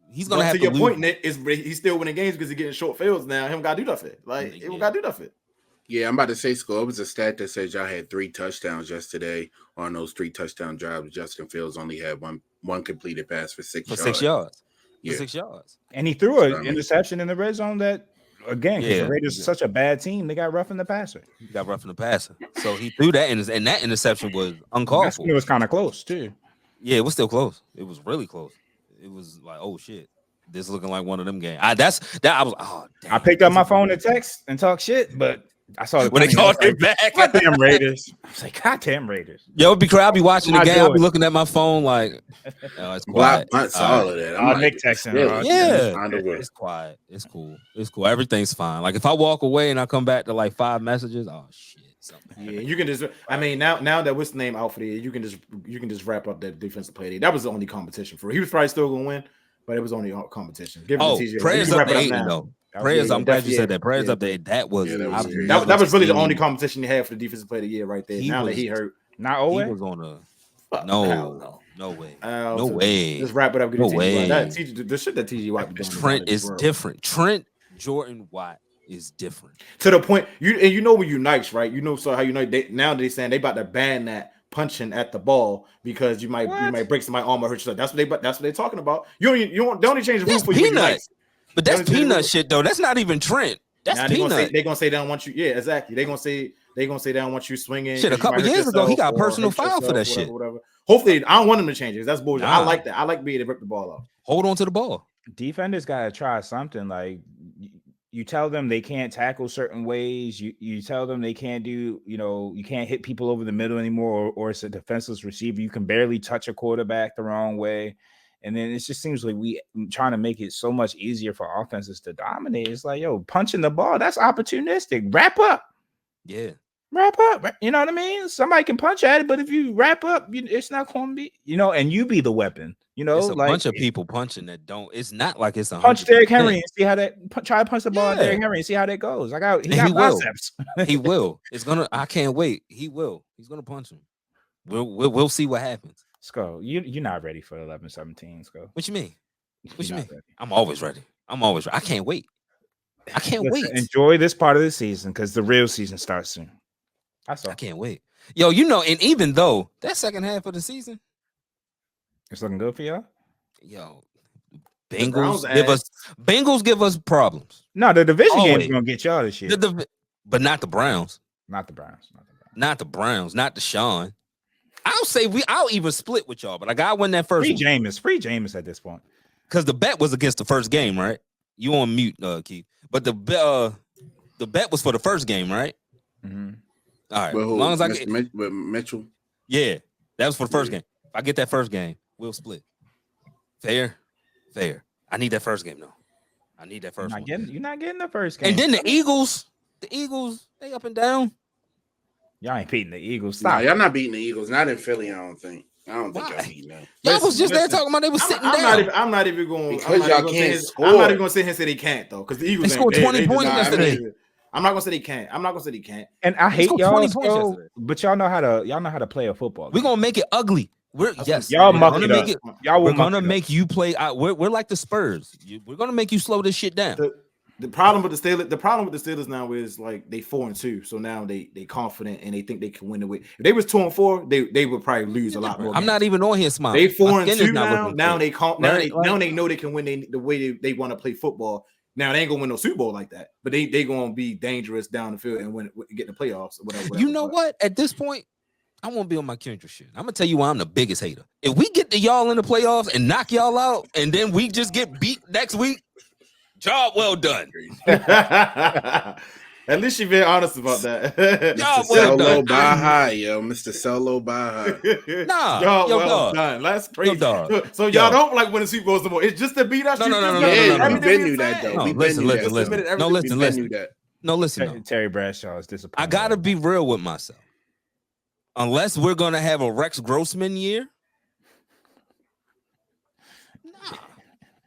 he's going to have to. To your point, Nick, he's still winning games because he's getting short fields now. Him got to do nothing. Like he got to do nothing. Yeah, I'm about to say, Skull. It was a stat that says y'all had 3 touchdowns yesterday. On those 3 touchdown drives, Justin Fields only had one completed pass for 6 yards. 6 yards. Yeah. For 6 yards. And he threw an interception in the red zone that, again, because the Raiders are such a bad team, they got roughing the passer. So he threw that, and that interception was uncalled for. It was kind of close, too. Yeah, it was still close. It was really close. It was like, oh, shit. This is looking like one of them games. I picked up my phone and text and talk shit, but I saw it when they called him back. Goddamn Raiders. I was like, goddamn Raiders. Yo, I'll be watching the game. I'll be looking at my phone like, oh, it's quiet. I saw all of that. Nick texting. It's quiet. It's cool. Everything's fine. Like if I walk away and I come back to like 5 messages, oh shit. Yeah, you can just. I mean, now that what's the name out for the year, you can just wrap up that defensive play. That was the only competition for. He was probably still gonna win, but it was only competition. Prayers up to Aiden though. Prayers. I'm glad you said that. Prayers up there. That was that was really the only competition he had for the defensive player of the year right there. Now that he hurt, not Owe. He was on a no way. Let's wrap it up. No way. The shit that TJ Watt be doing. Trent is different. Trent Jordan Watt is different to the point. You know when you nice, right? You know how you know now they saying they about to ban that punching at the ball because you might break somebody's arm or hurt yourself. That's what they're talking about. You only change the rules for you. Nice. But that's peanut shit though. That's not even Trent. That's peanut. They're gonna say they don't want you. Yeah, exactly. They're gonna say they don't want you swinging. Shit, a couple years ago he got a personal foul for that shit. Whatever. Hopefully, I don't want them to change it. That's bullshit. I like that. I like being able to rip the ball off. Hold on to the ball. Defenders gotta try something. Like you tell them they can't tackle certain ways. You tell them they can't do, you can't hit people over the middle anymore, or it's a defenseless receiver. You can barely touch a quarterback the wrong way. And then it just seems like we trying to make it so much easier for offenses to dominate. It's like, yo, punching the ball, that's opportunistic. Wrap up. Yeah. Wrap up. You know what I mean? Somebody can punch at it, but if you wrap up, it's not going to be, and you be the weapon. It's a bunch of people punching that don't. It's not like it's a punch Derrick Henry and see how that try to punch the ball at Derrick Henry and see how that goes. He got concepts. He will. I can't wait. He will. He's gonna punch him. We'll see what happens. Sko, you're not ready for 11-17, Sko. What you mean? What you mean? Ready. I'm always ready. I can't wait. I can't wait. Enjoy this part of the season because the real season starts soon. I can't wait. Yo, and even though that second half of the season, it's looking good for y'all. Yo, Bengals give us problems. No, the division game is gonna get y'all this year. But not the Browns. Not the Browns. Not the Browns. Not Deshaun. I'll even split with y'all, but I got win that first. Free Jameis at this point. Because the bet was against the first game, right? You on mute, Keith. But the bet was for the first game, right? Mm-hmm. All right. As long as I get with Mitchell. Yeah, that was for the first game. If I get that first game, we'll split. Fair. I need that first game though. I need that first one. You're not getting the first game. And then the Eagles, they up and down. Y'all ain't beating the Eagles. Nah, y'all not beating the Eagles. Not in Philly, I don't think y'all beating them. Y'all was just there talking about they was sitting down. I'm not even going. Because y'all can't score. I'm not even going to sit here and say they can't though, because the Eagles they scored 20 points yesterday. I'm not going to say they can't. I'm not going to say they can't. And I hate y'all, 20 points yesterday. but y'all know how to play a football. We're gonna make it ugly. Y'all muck it up. We're gonna make you play. We're like the Spurs. We're gonna make you slow this shit down. The problem with the Steelers now is like they 4-2, so now they confident and they think they can win the way. If they was 2-4, they would probably lose a lot more. I'm not even on here smiling. They 4-2 now. Now they know they can win the way they want to play football. Now they ain't gonna win no Super Bowl like that, but they gonna be dangerous down the field and get the playoffs or whatever. You know what? At this point, I won't be on my Kendrick shit. I'm gonna tell you why I'm the biggest hater. If we get to y'all in the playoffs and knock y'all out, and then we just get beat next week, job well done. At least you been honest about that. Job well done. Buy high, yo, Mr. Solo buy high. Nah, job well done. That's crazy. So y'all don't like winning Super Bowls no more. It's just to beat us. No. We've been knew that though. Listen. Terry Bradshaw is disappointed. I gotta be real with myself. Unless we're gonna have a Rex Grossman year, nah.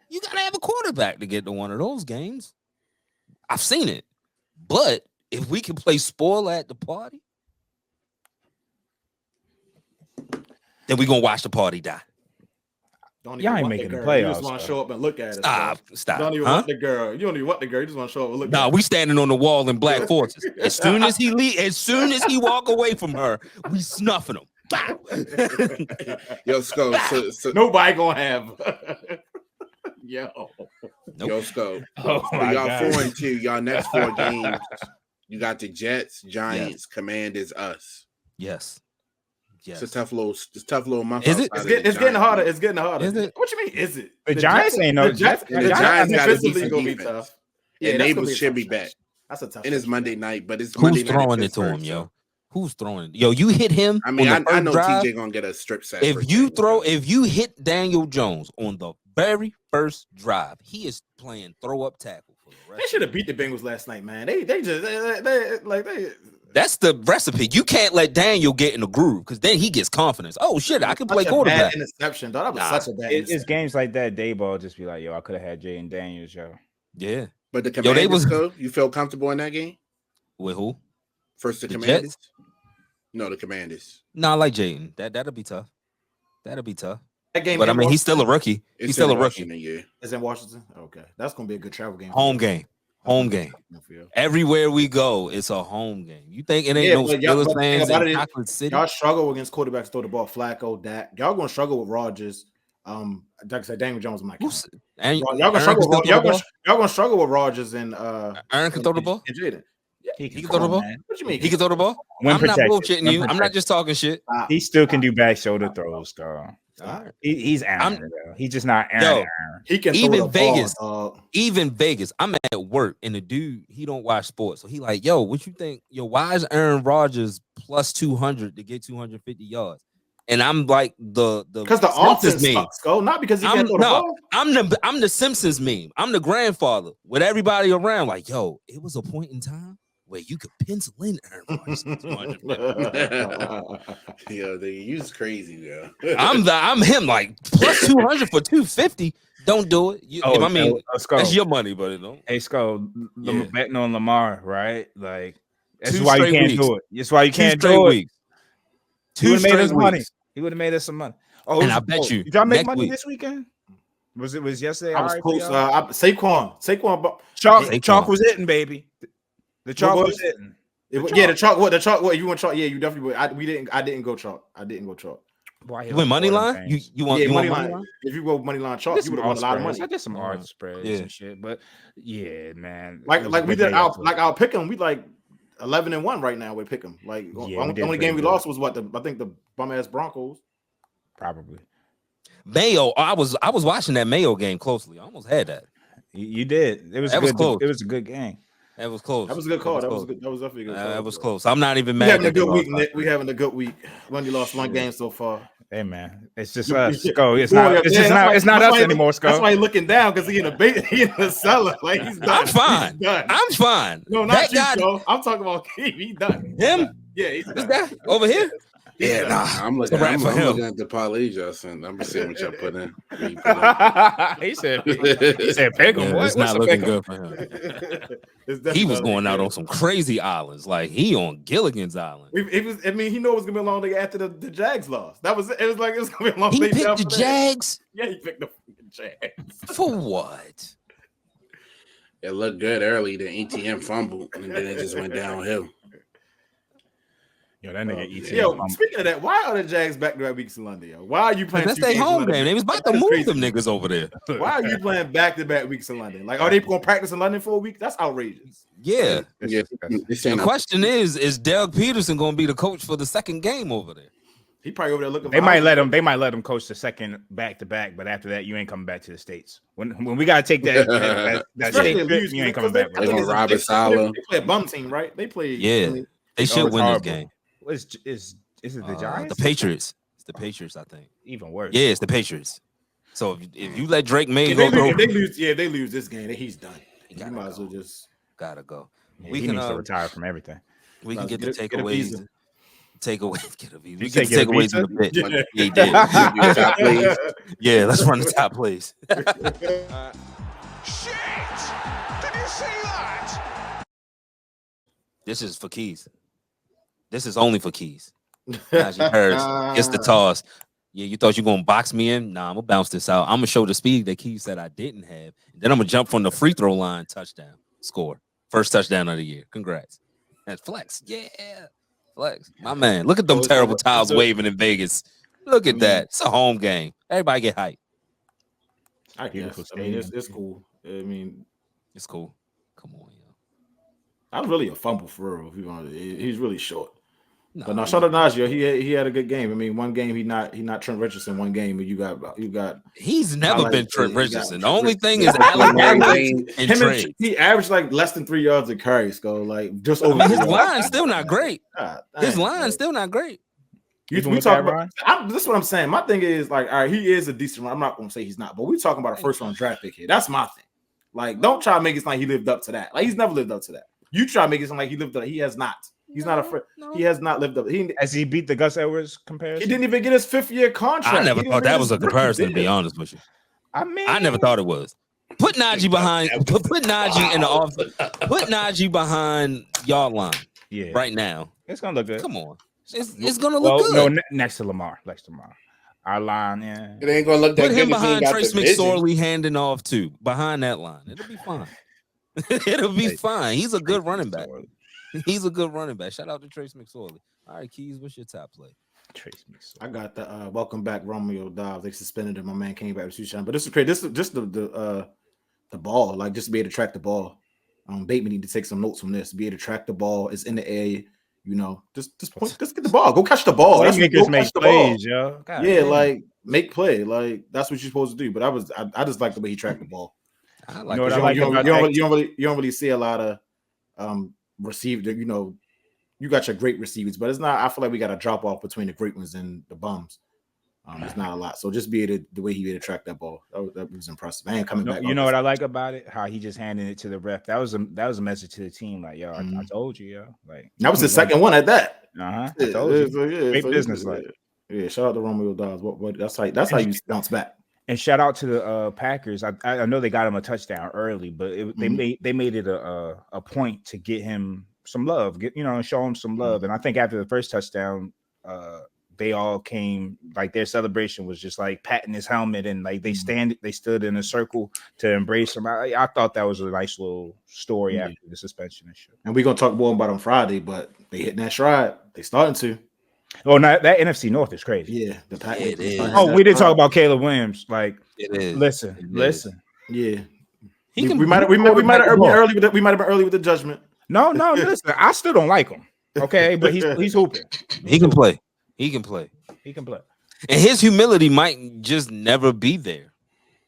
You gotta have a quarterback to get to one of those games. I've seen it. But if we can play spoiler at the party, then we're gonna watch the party die. Y'all ain't making the playoffs. You just want to show up and look at it. Stop. Don't even want the girl. You don't even want the girl. You just want to show up and look. Nah, we standing on the wall in black forces. As soon as he walk away from her, we snuffing him. Yo, Sco. Nobody gonna have. Yo, Sco. Oh y'all 4-2. Y'all next 4 games. You got the Jets, Giants, Commanders, us. Yes. It's a tough little month. Is it? It's getting harder. It's getting harder. Is it? What you mean? Is it? The Giants ain't no. The Giants got to be gonna be tough. Yeah, Neighbors should be back. That's a tough. And it's Monday night, but it's who's Monday throwing night it to him, yo? Who's throwing it? Yo, you hit him. I mean, I know drive. TJ gonna get a strip sack. If you hit Daniel Jones on the very first drive, he is playing throw up tackle for the rest. They should have beat the Bengals last night, man. They That's the recipe. You can't let Daniel get in the groove because then he gets confidence. Oh shit, I can play quarterback. Interception, though. That was such a bad. It's games like that. Dayball just be like, yo, I could have had Jay and Daniels, yo. Yeah, but the Commanders, you feel comfortable in that game? With who? First the Commanders. Jets? No, the Commanders. No, I like Jayden. That'll be tough. That'll be tough. That game, but I mean, he's still a rookie. He's still a rookie. It's in Washington. Okay, that's gonna be a good travel game. Home game. Everywhere we go, it's a home game. You think it ain't no Steelers fans in Chocolate City? Y'all struggle against quarterbacks throw the ball. Flacco, Dak. Y'all gonna struggle with Rodgers. Like I said, Daniel Jones might. Y'all gonna struggle with Rodgers and Aaron can throw the ball. And Jaden. Yeah, he can throw the ball. What you mean? He can throw the ball. When I'm not bullshitting you. I'm not just talking shit. He still can do back shoulder throws, though. All right. He's Aaron. Bro. He's just not Aaron. Yo, Aaron. He can throw Even the Vegas, ball, dog. even Vegas. I'm at work and the dude, he don't watch sports. So he like, yo, what you think? Yo, why is Aaron Rodgers plus 200 to get 250 yards? And I'm like Because the offense sucks, go. Not because he can't throw the ball. I'm the Simpsons meme. I'm the grandfather with everybody around. Like, yo, it was a point in time where you could pencil in Aaron Rodgers. Yeah, they use crazy, yeah. I'm him, like plus 200 for 250. Don't do it. I mean, that's your money, but it don't. Hey, Skull, Yeah. betting on Lamar, right? Like that's 2 why you straight can't weeks. do it. That's why you 2 can't straight do it. weeks. He would have made us straight money. weeks. He would have made us some money. Oh, And I bet you did y'all make next money week. this weekend? Was yesterday? I was all right close. for y'all? Saquon. Chalk was hitting, baby. The chalk What was was- hitting. The chalk. What you want chalk? Yeah, you definitely. I didn't go chalk. Boy, You win money line? You want money money line. line? If you go money line chalk, Did you would some have won a lot of odds money. I did some odds spreads Yeah. and shit, but yeah, man. Like it was a we good did day our yesterday. our pick 'em. We like 11-1 right now with pick 'em. Like Yeah, we only did game pretty we good. lost was I think the bum ass Broncos. Probably. Mayo. I was watching that Mayo game closely. I almost had that. You did. It was That was good. close. It was a good game. That was close. That was a good call. That was close. good. That was definitely a good call. That was close. I'm not even We mad. having a that they good lost week, by Nick. We 3. having a good week. We only lost one game so far. Hey man, it's just us. Go. It's Boy, not. It's yeah, just that's not. why- It's not that's us why anymore, That's Skull. why he's looking down because he in the cellar. Like he's done. I'm fine. He's done. I'm fine. No, not that you, guy. Joe. I'm talking about Keith. He's done. Him? Yeah, he's Is done. that over here? He's Yeah, done. nah. I'm looking, It's a wrap I'm, for I'm him. looking at the parlays y'all sent. I'm seeing what y'all put in. What you put in. He said. He said, "Pick him." Yeah, it's not looking good for him. It's He was definitely- going out on some crazy islands, like he on Gilligan's Island. It was. I mean, he knew it was gonna be a long day after the Jags lost. That was it. It was like it was gonna be a long He day. picked after the that. Jags Yeah, he picked the fucking Jags. for what? It looked good early. The ATM fumbled, and then it just went downhill. Yo, that nigga eats. Yo, speaking of that, why are the Jags back to back weeks in London? Yo, why are you playing? That's 2 their games in home London? game. They was about to That's move crazy. them niggas over there. Why are you playing back to back weeks in London? Like, are they gonna practice in London for a week? That's outrageous. Yeah. Yeah, this The ain't question is Doug Peterson going to be the coach for the second game over there? He probably over there looking. They for might houses. let him. They might let him coach the second back to back, but after that, you ain't coming back to the states. When we gotta take that Especially state if trip, lose, you ain't because coming back. I They think gonna it's a- rob they- us, Salah. They play a bum team, right? They play. Yeah. I mean, They should it's win horrible. this game. Is it the Giants? The Patriots. It's the Patriots, I think. Even worse. Yeah, it's the Patriots. So if you let Drake May if go they, lose, through, if they lose this game, then he's done. You gotta might as well go. just. gotta go. Yeah, We he can needs to retire from everything. we can get the Get a takeaways. visa. Takeaways. Get a visa. We say get the get a takeaways in a visa? bit. Yeah. Yeah, he did. Your top plays. Yeah, let's run the top plays. Shit! Did you see that? This is for Keys. This is only for Keys. Najee Harris gets the toss. Yeah, you thought you were gonna box me in? Nah, I'm gonna bounce this out. I'm gonna show the speed that Keys said I didn't have. Then I'm gonna jump from the free throw line, touchdown, score. First touchdown of the year. Congrats. That's flex. Yeah. Flex. My man. Look at them Oh, it's terrible a- towels it's a- waving in Vegas. Look at that. It's a home game. Everybody get hyped. I Beautiful guess. I mean, it's stadium. cool. I mean, It's cool. Come on, yo. that was really a fumble for real. If you want, he's really short. No, But no, shout out Najee. He had a good game. I mean, one game he not Trent Richardson. One game, but you got he's never like been it. Trent He got Richardson. The Trent only thing is Richardson. Allen Like, Robinson and him trade. and he averaged like less than 3 yards a carry. So like just I over mean, his 3 yards. line's still not great. God, His dang, line's bro. still not great. Even We with talk that, about. Ron? This is what I'm saying. My thing is like, all right, he is a decent. I'm not gonna say he's not, but we're talking about a first round draft pick here. That's my thing. Like, don't try to make it sound like he lived up to that. Like, he's never lived up to that. You try to make it sound like he lived up. He has not. He's not a friend. He has not lived up. He Has he beat the Gus Edwards comparison? didn't even get his 5th-year contract. I never He didn't thought get that his was a rookie comparison, to be deal. honest with you. I mean, I never thought it was. Put Najee behind. Put Najee in the off. Put Najee behind y'all line Yeah, right now. It's gonna look good. Come on, it's gonna look Well, good. no, next to Lamar. Our line, yeah. It ain't gonna look that Put good him if he ain't behind got Trace the vision. McSorley handing off too. Behind that line, it'll be fine. It'll be fine. He's a good running back. He's a good running back. Shout out to Trace McSorley. All right, Keys, what's your top play? Trace McSorley. I got the welcome back Romeo Dobbs. They suspended him. My man came back with Sushan. But this is crazy. This is just the ball, like just to be able to track the ball. Bateman need to take some notes from this. Be able to track the ball. It's in the air. You know, just point, just get the ball. Go catch the ball. That's Playmakers go make catch the ball. plays, yo. God Yeah, damn. like make play. Like that's what you're supposed to do. But I just like the way he tracked the ball. I You like know what it. I like about that? You don't really see a lot of receiver. You know, you got your great receivers, but it's not. I feel like we got a drop off between the great ones and the bums. It's not a lot. So just be able the way he able to track that ball. That was impressive. Man, coming back. You know what I like about it? How he just handed it to the ref. That was a message to the team. Like, yo, I told you, yo. Like that was his second one at that. I told you. Great business, like. Yeah, shout out to Romeo Dobbs. What that's how you bounce back. And shout out to the Packers. I know they got him a touchdown early, but they made it a point to get him some love, and show him some love. And I think after the first touchdown, they all came, like their celebration was just like patting his helmet, and like they stood in a circle to embrace him. I thought that was a nice little story after the suspension and shit. And we're gonna talk more about on Friday, but they hitting that stride. They starting to. Oh, no, that NFC North is crazy. Yeah, the Packers. Oh, we didn't talk about Caleb Williams. Like, it is. Listen. Yeah, we might have been early with we might have been early with the judgment. No, listen, I still don't like him. Okay, but he's hooping. He can play. He can play. And his humility might just never be there.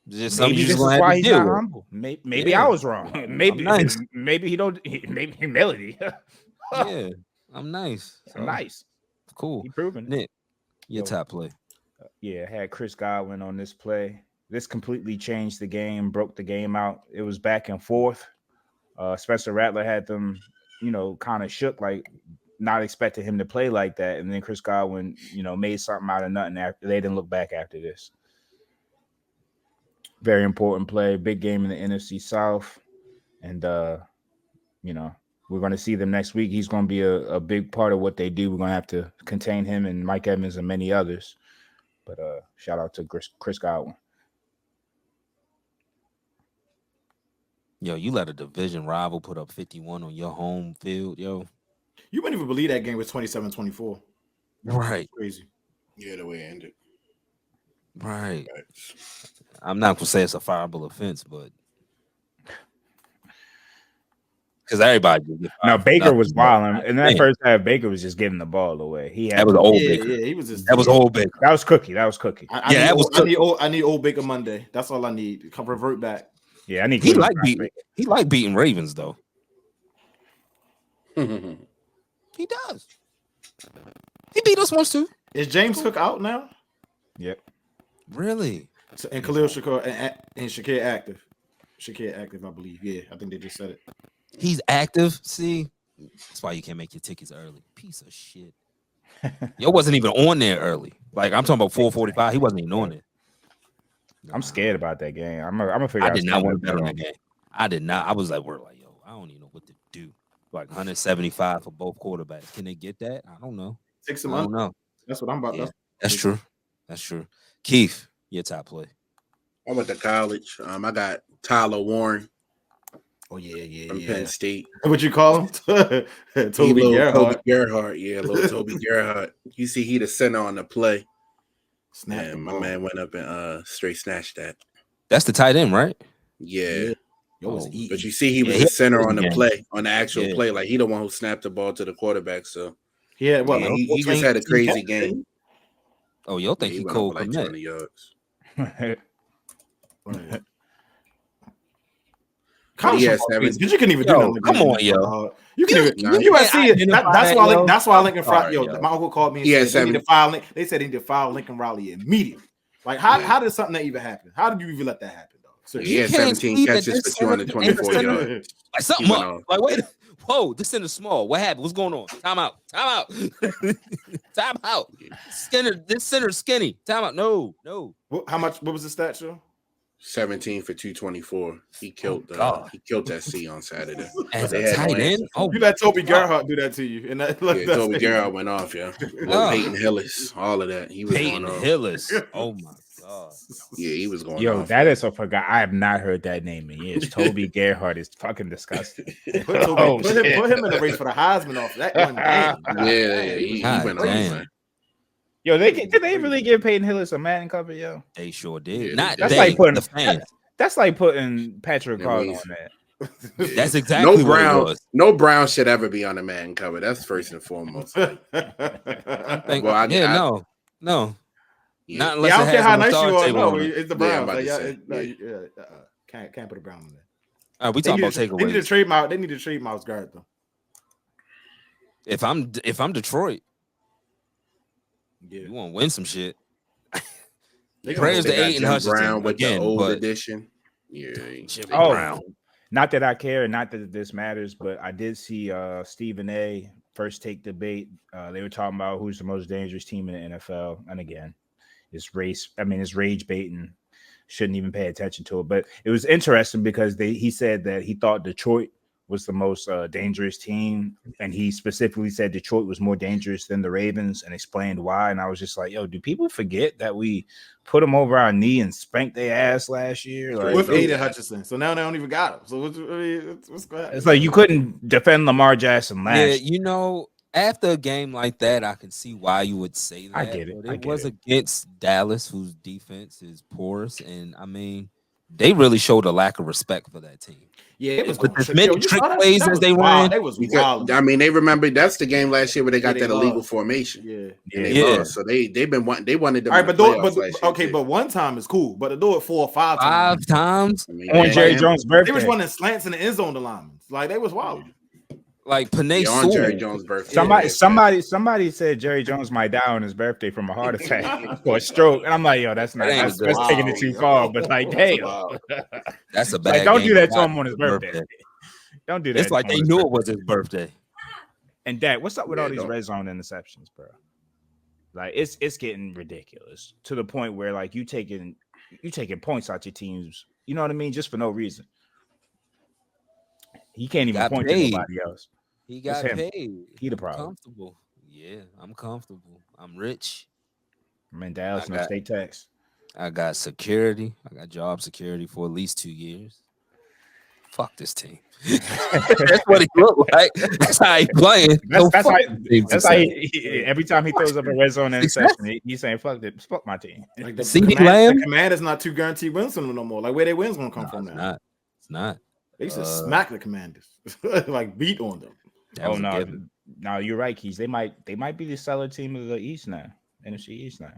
Just something you just gonna have to deal with. Humble. Maybe I was wrong. Maybe he don't. Maybe humility. Yeah, I'm nice. I'm nice. Cool. He proven Nick, your top play. Yeah, had Chris Godwin on this play. This completely changed the game, broke the game out. It was back and forth. Spencer Rattler had them, kind of shook, like not expecting him to play like that. And then Chris Godwin, made something out of nothing after. They didn't look back after this. Very important play, big game in the NFC South. And, we're going to see them next week. He's going to be a big part of what they do. We're going to have to contain him and Mike Evans and many others. But shout out to Chris Godwin. Yo, you let a division rival put up 51 on your home field, yo. You wouldn't even believe that game was 27-24. Right. Crazy. Yeah, the way it ended. Right. I'm not going to say it's a fireable offense, but because everybody now Baker was wilding. In that first half, Baker was just giving the ball away. That was old Baker. Yeah, he was just that was old Baker. That was Cookie. I need old Baker Monday. That's all I need. Come revert back. Yeah, I need. He like beating Ravens though. He does. He beat us once too. Is James Cook out now? Yep. Really? So, and Khalil Shakir and Shakir active. Shakir active, I believe. Yeah, I think they just said it. He's active. See, that's why you can't make your tickets early. Piece of shit. Yo wasn't even on there early. Like I'm talking about 4:45. He wasn't even on it. I'm scared about that game. I'm gonna figure out. I did not want to bet on that game. I did not. I was like, we're like, yo, I don't even know what to do. Like 175 for both quarterbacks. Can they get that? I don't know. I don't know. That's what I'm about. Yeah, that's true. That's true. Keith, your top play. I went to college. I got Tyler Warren. Oh yeah. From Penn State. What you call him? Toby Gerhardt. Yeah, little Toby Gerhardt. You see, he the center on the play. And my man went up and straight snatched that. That's the tight end, right? Yeah. But you see, he was the center on the play, on the actual play. Like he the one who snapped the ball to the quarterback. So he just had a crazy game. Oh, y'all think he cold like 20 yards. Yeah, you can even do nothing. Come on, yo. You can even USC. That's why Lincoln Riley. My uncle called me and said they need to file. They said they need to file Lincoln Riley immediately. Like how did something that even happen? How did you even let that happen, though? So he had 17 catches for 224 yards. Like something up. Like wait, whoa, this center small. What happened? What's going on? Time out. Time out. This center's skinny. Time out. No. How much? What was the stat, show? 17 for 224. He killed that C on Saturday. As a tight end? You let Toby Gerhardt do that to you. And Toby Gerhardt went off, yeah. Peyton Hillis, all of that. He was Peyton Hillis. Oh my God. Yeah, he was going off. Yo, that is a forgot. I have not heard that name in years. Toby Gerhardt is fucking disgusting. Put him in the race for the Heisman off that one game. Yeah, he went off, man. Yo, did they really give Peyton Hillis a Madden cover, yo? They sure did. Yeah, that's like putting the fans. That's like putting Patrick Carter on that. That's exactly what it was. No Brown should ever be on a Madden cover. That's first and foremost. No. Not Yeah, unless I don't it care has how a nice star you are. table No, on it. it's the Yeah, I'm Browns. about Like, to yeah, say, can't put a Brown on there. All right, we They talking need, about to, they need to takeaways. trade Miles. They need to trade Miles Garrett though. If I'm Detroit, Yeah, you want to win some shit. they gonna Prayers go to got get Aiden Jim Brown Hutchinson with the again, old but edition. Yeah, Jimmy Oh, Brown. not that I care, and not that this matters, but I did see Stephen A. first take debate. They were talking about who's the most dangerous team in the NFL, and again, it's race. I mean, it's rage baiting. Shouldn't even pay attention to it, but it was interesting because he said that he thought Detroit was the most dangerous team, and he specifically said Detroit was more dangerous than the Ravens, and explained why. And I was just like, "Yo, do people forget that we put them over our knee and spanked their ass last year?" Like, with Aiden Hutchinson. So now they don't even got him. So what's going on? it's like you couldn't defend Lamar Jackson last. Yeah, you know, after a game like that, I can see why you would say that. I get it. But I it get was it. against Dallas, whose defense is porous, and I mean, they really showed a lack of respect for that team. Yeah, it was With as yo, many you trick saw that? plays That as was they wild. ran. They was because wild. I mean, they remember that's the game last year where they got they that illegal lost. formation. Yeah. And they Yeah. lost. So they've been they wanted them. All right, in but the do it, playoffs but last year, okay, too. but one time is cool. But to do it 4 or 5 times, 5 times I mean, On yeah, Jerry him- Jones' they was birthday. running slants in the end zone. The linemen, like they was wild. like Panay yeah, on Jerry Sewell. Jones' birthday. Somebody said Jerry Jones might die on his birthday from a heart attack or a stroke, and I'm like, yo, that's not That ain't that's, a good that's taking it Wow, too yo. far. But like, That's damn, wild. That's a bad like, don't game do that to not him on his his birthday. Don't do that. It's like on they his knew birthday. it was his birthday. And Dak, what's up with Yeah, all these don't- red zone interceptions, bro? Like it's getting ridiculous to the point where like you taking points out your teams. You know what I mean? Just for no reason. He can't even Got point paid. to nobody else. He It's got him. paid. He the I'm problem. comfortable. Yeah, I'm comfortable. I'm rich. I'm in Dallas, I no got- state tax. I got security. I got job security for at least 2 years. Fuck this team. That's what he looked like. That's how he playing. That's how Success. every time he throws up a red zone interception, he's saying fuck my team. Like the CD command, Lamb? the command is not too guaranteed wins for them no more. Like where their wins gonna come No, from it's now? not. It's not. They used to smack the Commanders, like beat on them. That Oh was a no, given. no, you're right, Keys. They might be the seller team of the East now, NFC East now.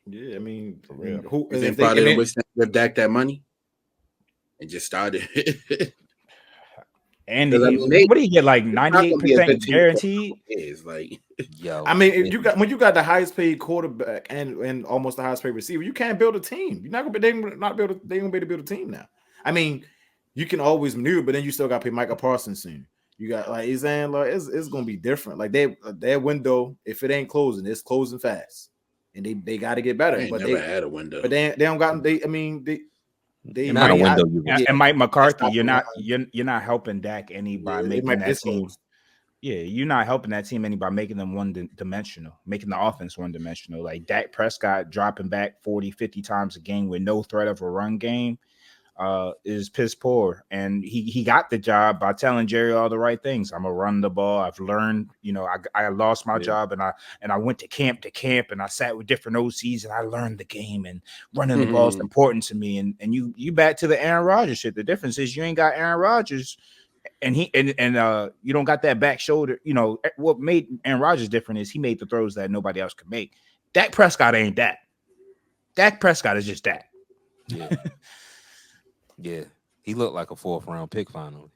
Yeah, I mean, For real. who You if think they, probably and them they- wish they give Dak that money and just started. And 'Cause, I he- mean, they- what do you get? Like not gonna be a 98% good team for- guaranteed. is like Yo, I mean, if you got when you got the highest paid quarterback and almost the highest paid receiver, you can't build a team. You're not gonna be they gonna not build. They gonna be able to build a team now. I mean, you can always maneuver, but then you still got to pay Micah Parsons soon. You got like he's saying like it's gonna be different. Like their window, if it ain't closing, it's closing fast, and they got to get better. they ain't But never they had a window. but they don't got they. I mean they not a might- window you And, Yeah. and Mike McCarthy, That's you're not helping Dak any by Yeah, they making might- that it's team. close. Yeah, you're not helping that team any by making them one-dimensional, making the offense one-dimensional. Like Dak Prescott dropping back 40, 50 times a game with no threat of a run game is piss poor. And he got the job by telling Jerry all the right things. I'm gonna run the ball. I've learned, I lost my job and I went to camp and I sat with different OCs and I learned the game and running the ball is important to me. And you back to the Aaron Rodgers shit. The difference is you ain't got Aaron Rodgers. And you don't got that back shoulder. What made Aaron Rodgers different is he made the throws that nobody else could make. Dak Prescott ain't that. Dak Prescott is just that. Yeah. Yeah. He looked like a 4th round pick finally.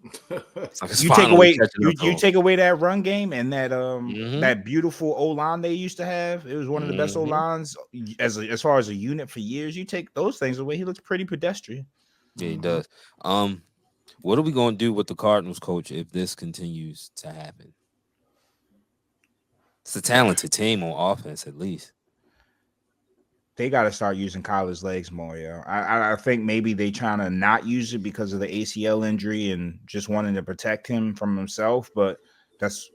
It's like it's You take finally away catching up to you him. take away that run game and that Mhm. that beautiful O line they used to have. It was one of the best O lines as far as a unit for years. You take those things away, he looks pretty pedestrian. Yeah, he does. What are we gonna do with the Cardinals coach if this continues to happen? It's a talented team on offense, at least. They got to start using Kyler's legs more, yo. I think maybe they trying to not use it because of the ACL injury and just wanting to protect him from himself. But that's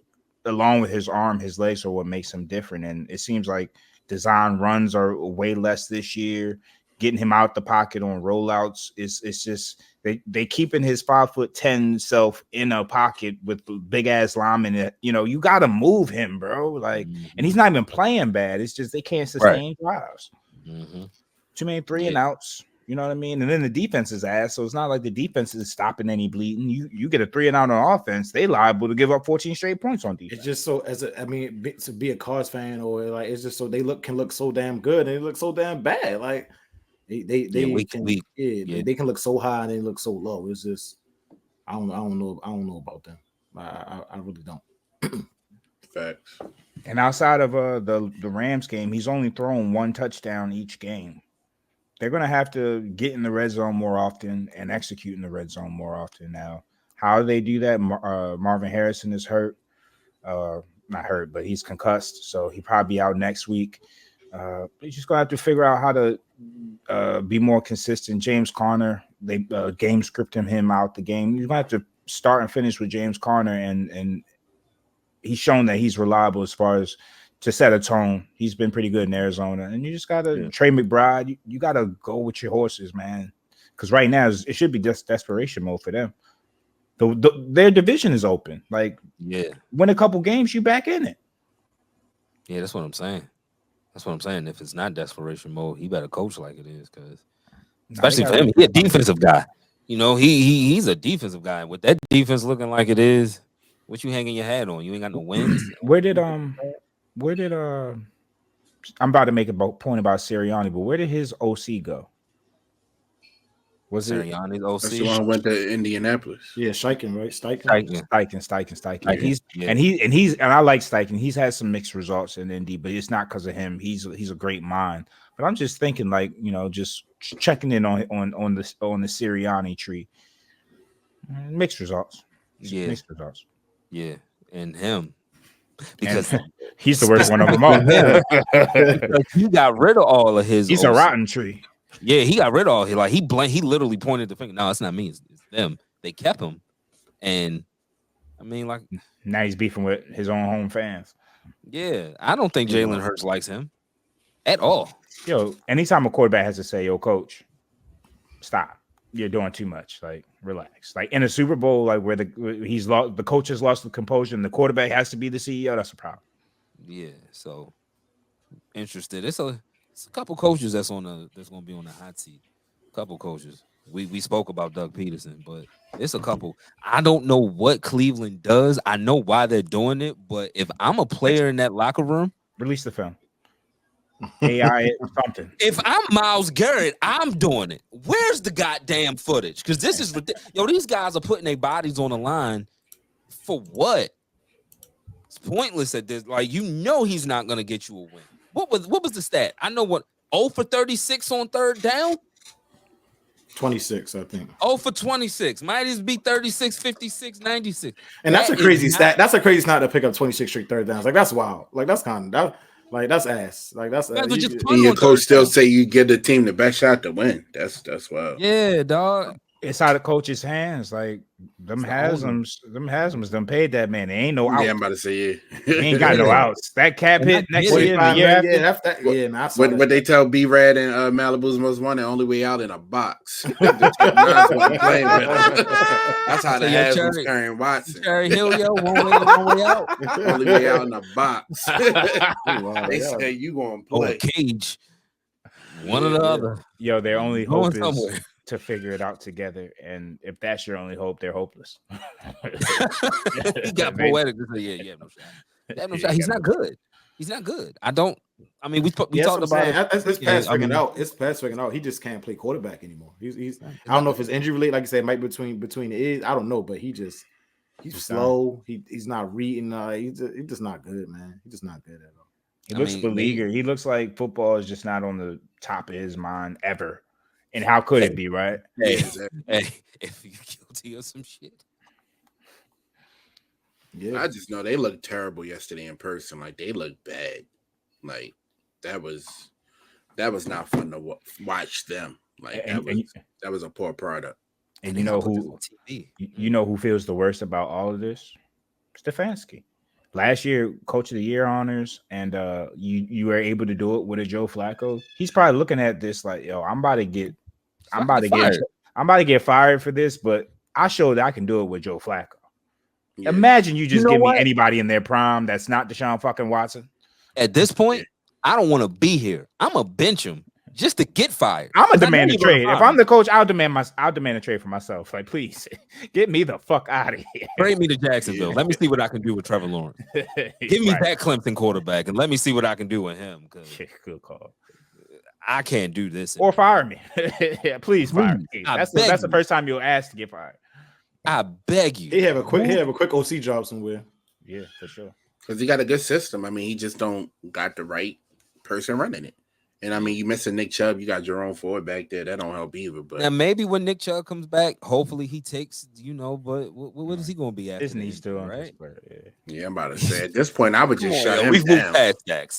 along with his arm, his legs are what makes him different. And it seems like design runs are way less this year. Getting him out the pocket on rollouts it's just they keeping his 5'10" self in a pocket with big ass linemen. You got to move him, bro. Like, and he's not even playing bad. It's just they can't sustain drives. Mm-hmm. Too many 3 and outs. You know what I mean? And then the defense is ass, so it's not like the defense is stopping any bleeding. You get a 3 and out on offense, they liable to give up 14 straight points on defense. It's just so to be a Cards fan or like it's just so they can look so damn good and they look so damn bad. Like they can look so high and they look so low. It's just I don't know about them. I really don't. Facts. And outside of the Rams game, he's only thrown 1 touchdown each game. They're going to have to get in the red zone more often and execute in the red zone more often now. How do they do that? Marvin Harrison is hurt. Not hurt, but he's concussed, so he'll probably be out next week. He's just going to have to figure out how to be more consistent. James Conner, they game scripted him out the game. You're going to have to start and finish with James Conner, and he's shown that he's reliable as far as to set a tone. He's been pretty good in Arizona. And you just got to Trey McBride. You got to go with your horses, man. Because right now, it should be just desperation mode for them. Their division is open. Like, win a couple games, you back in it. Yeah, that's what I'm saying. If it's not desperation mode, he better coach like it is. Because especially for him, he's a defensive guy. You know, he's a defensive guy. With that defense looking like it is, what you hanging your hat on? You ain't got no wins. Where did I'm about to make a point about Sirianni, but where did his OC go? Was Sirianni's OC? That's the one who went to Indianapolis. Yeah, Steichen, right? Steichen. And I like Steichen. He's had some mixed results in Indy, but it's not because of him. He's a great mind. But I'm just thinking, like, you know, just checking in on the Sirianni tree. Mixed results. Mixed results. Yeah, and him. Because he's the worst one of them all. He got rid of all of his. He's a rotten tree. Yeah, he got rid of all. He literally pointed the finger. No, it's not me. It's them. They kept him, and I mean, like now he's beefing with his own home fans. Yeah, I don't think Jalen Hurts likes him at all. Yo, anytime a quarterback has to say, "Yo, coach, stop. You're doing too much. Like, relax." Like in a Super Bowl, like where the coach has lost the composure and the quarterback has to be the CEO. That's a problem. Yeah. So interested. It's a couple coaches that's gonna be on the hot seat. A couple coaches. We spoke about Doug Peterson, but it's a couple. I don't know what Cleveland does. I know why they're doing it, but if I'm a player in that locker room, release the film. AI something. If I'm Myles Garrett, I'm doing it. Where's the goddamn footage? Because this is these guys are putting their bodies on the line for what? It's pointless at this. Like, you know, he's not gonna get you a win. What was the stat? I know what 0 for 36 on third down. 26, I think. 0 for 26. Might just be 36, 56, 96. And that's a crazy stat. That's a crazy stat to pick up 26 straight third downs. Like, that's wild. Like, that's kind of like that's ass. Like, that's your coach still say you give the team the best shot to win. That's wild. Yeah, dog. It's out of coach's hands. Like them Haslam's done paid that man. There ain't no outs. Yeah, I'm about to say He ain't got no outs. That cap hit next year, the year after. Man. What they tell B-Rad and Malibu's Most Wanted, only way out in a box. That's how the Haslam's carrying Watson. Cherry Hill, yo, one way out. Only way out in a box. They say you gonna play cage. One or the other. Yo, their only hope is to figure it out together, and if that's your only hope, they're hopeless. He got poetic to say, yeah, no shot. No shot. He's not good. He's not good. We talked about it. It's past figuring out. It's past figuring out. He just can't play quarterback anymore. He's I don't know if it's injury related, like you said, might be between the ears. I don't know, but he's slow. He's not reading. He's just not good, man. He's just not good at all. He looks beleaguered. He looks like football is just not on the top of his mind ever. And how could it be, right? Hey, if you're guilty of some shit. Yeah, I just know they looked terrible yesterday in person. Like, they looked bad. Like, that was not fun to watch them. Like, that was a poor product. And you know who feels the worst about all of this? Stefanski. Last year, Coach of the Year honors, and you were able to do it with a Joe Flacco. He's probably looking at this like, yo, I'm about to get fired for this, but I showed that I can do it with Joe Flacco. Yeah. Imagine you just give me anybody in their prime that's not Deshaun fucking Watson. At this point, I don't want to be here. I'm gonna bench him just to get fired. I'm gonna 'Cause I know demand a you're gonna trade. If fire I'm me. the coach, I'll demand a trade for myself. Like, please get me the fuck out of here. Trade me to Jacksonville. Let me see what I can do with Trevor Lawrence. Give me Right. that Clemson quarterback and let me see what I can do with him. Because Good call. I can't do this. Or fire me. Yeah, please fire me. I That's beg the you. first time you'll ask to get fired. I beg you. He have a quick OC job somewhere. Yeah, for sure. Because he got a good system. I mean, he just don't got the right person running it. And I mean, you missing Nick Chubb, you got Jerome Ford back there. That don't help either. But Now maybe when Nick Chubb comes back, hopefully he takes, but what is he going to be after? Isn't he still on right? yeah, I'm about to say at this point, I would just Come on, shut yo, him we down. moved past that.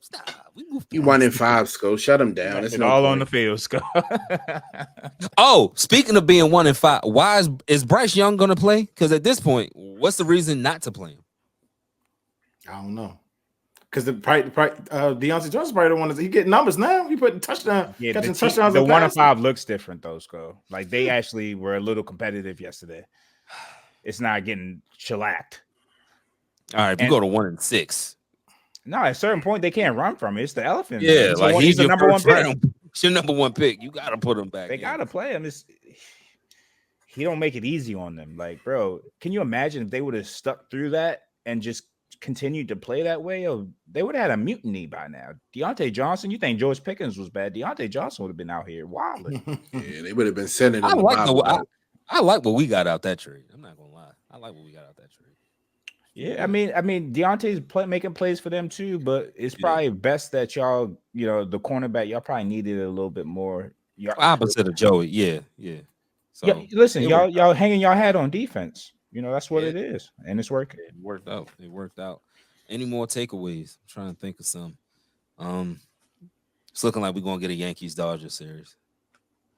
Stop. We moved. You 1-5, Sco. Shut him down. It's It's no all point. on the field, Scott. Oh, speaking of being 1-5, why is Bryce Young going to play? Because at this point, what's the reason not to play him? I don't know. Because Deontay Johnson probably the one he getting numbers now. He putting catching touchdowns. The and 1-5 looks different though, Sco. Like they actually were a little competitive yesterday. It's not getting shellacked. All right, if you go to 1-6. No, at a certain point they can't run from it. It's the elephant. Yeah, He's like he's the your number one first pick. round. It's your number one pick. You got to put him back. They gotta play him. He don't make it easy on them. Like, bro, can you imagine if they would have stuck through that and just continued to play that way? Or they would have had a mutiny by now. Deontay Johnson, you think George Pickens was bad? Deontay Johnson would have been out here wilding. Yeah, they would have been sending him. I like what we got out that trade. I'm not gonna lie. I like what we got out that trade. Yeah, I mean, Deontay's making plays for them too, but it's probably best that y'all, the cornerback, y'all probably needed a little bit more. Opposite of Joey, yeah. So yeah, listen, y'all hanging your hat on defense. That's what it is, and it's working. It worked out. Any more takeaways? I'm trying to think of some. It's looking like we're gonna get a Yankees-Dodgers series.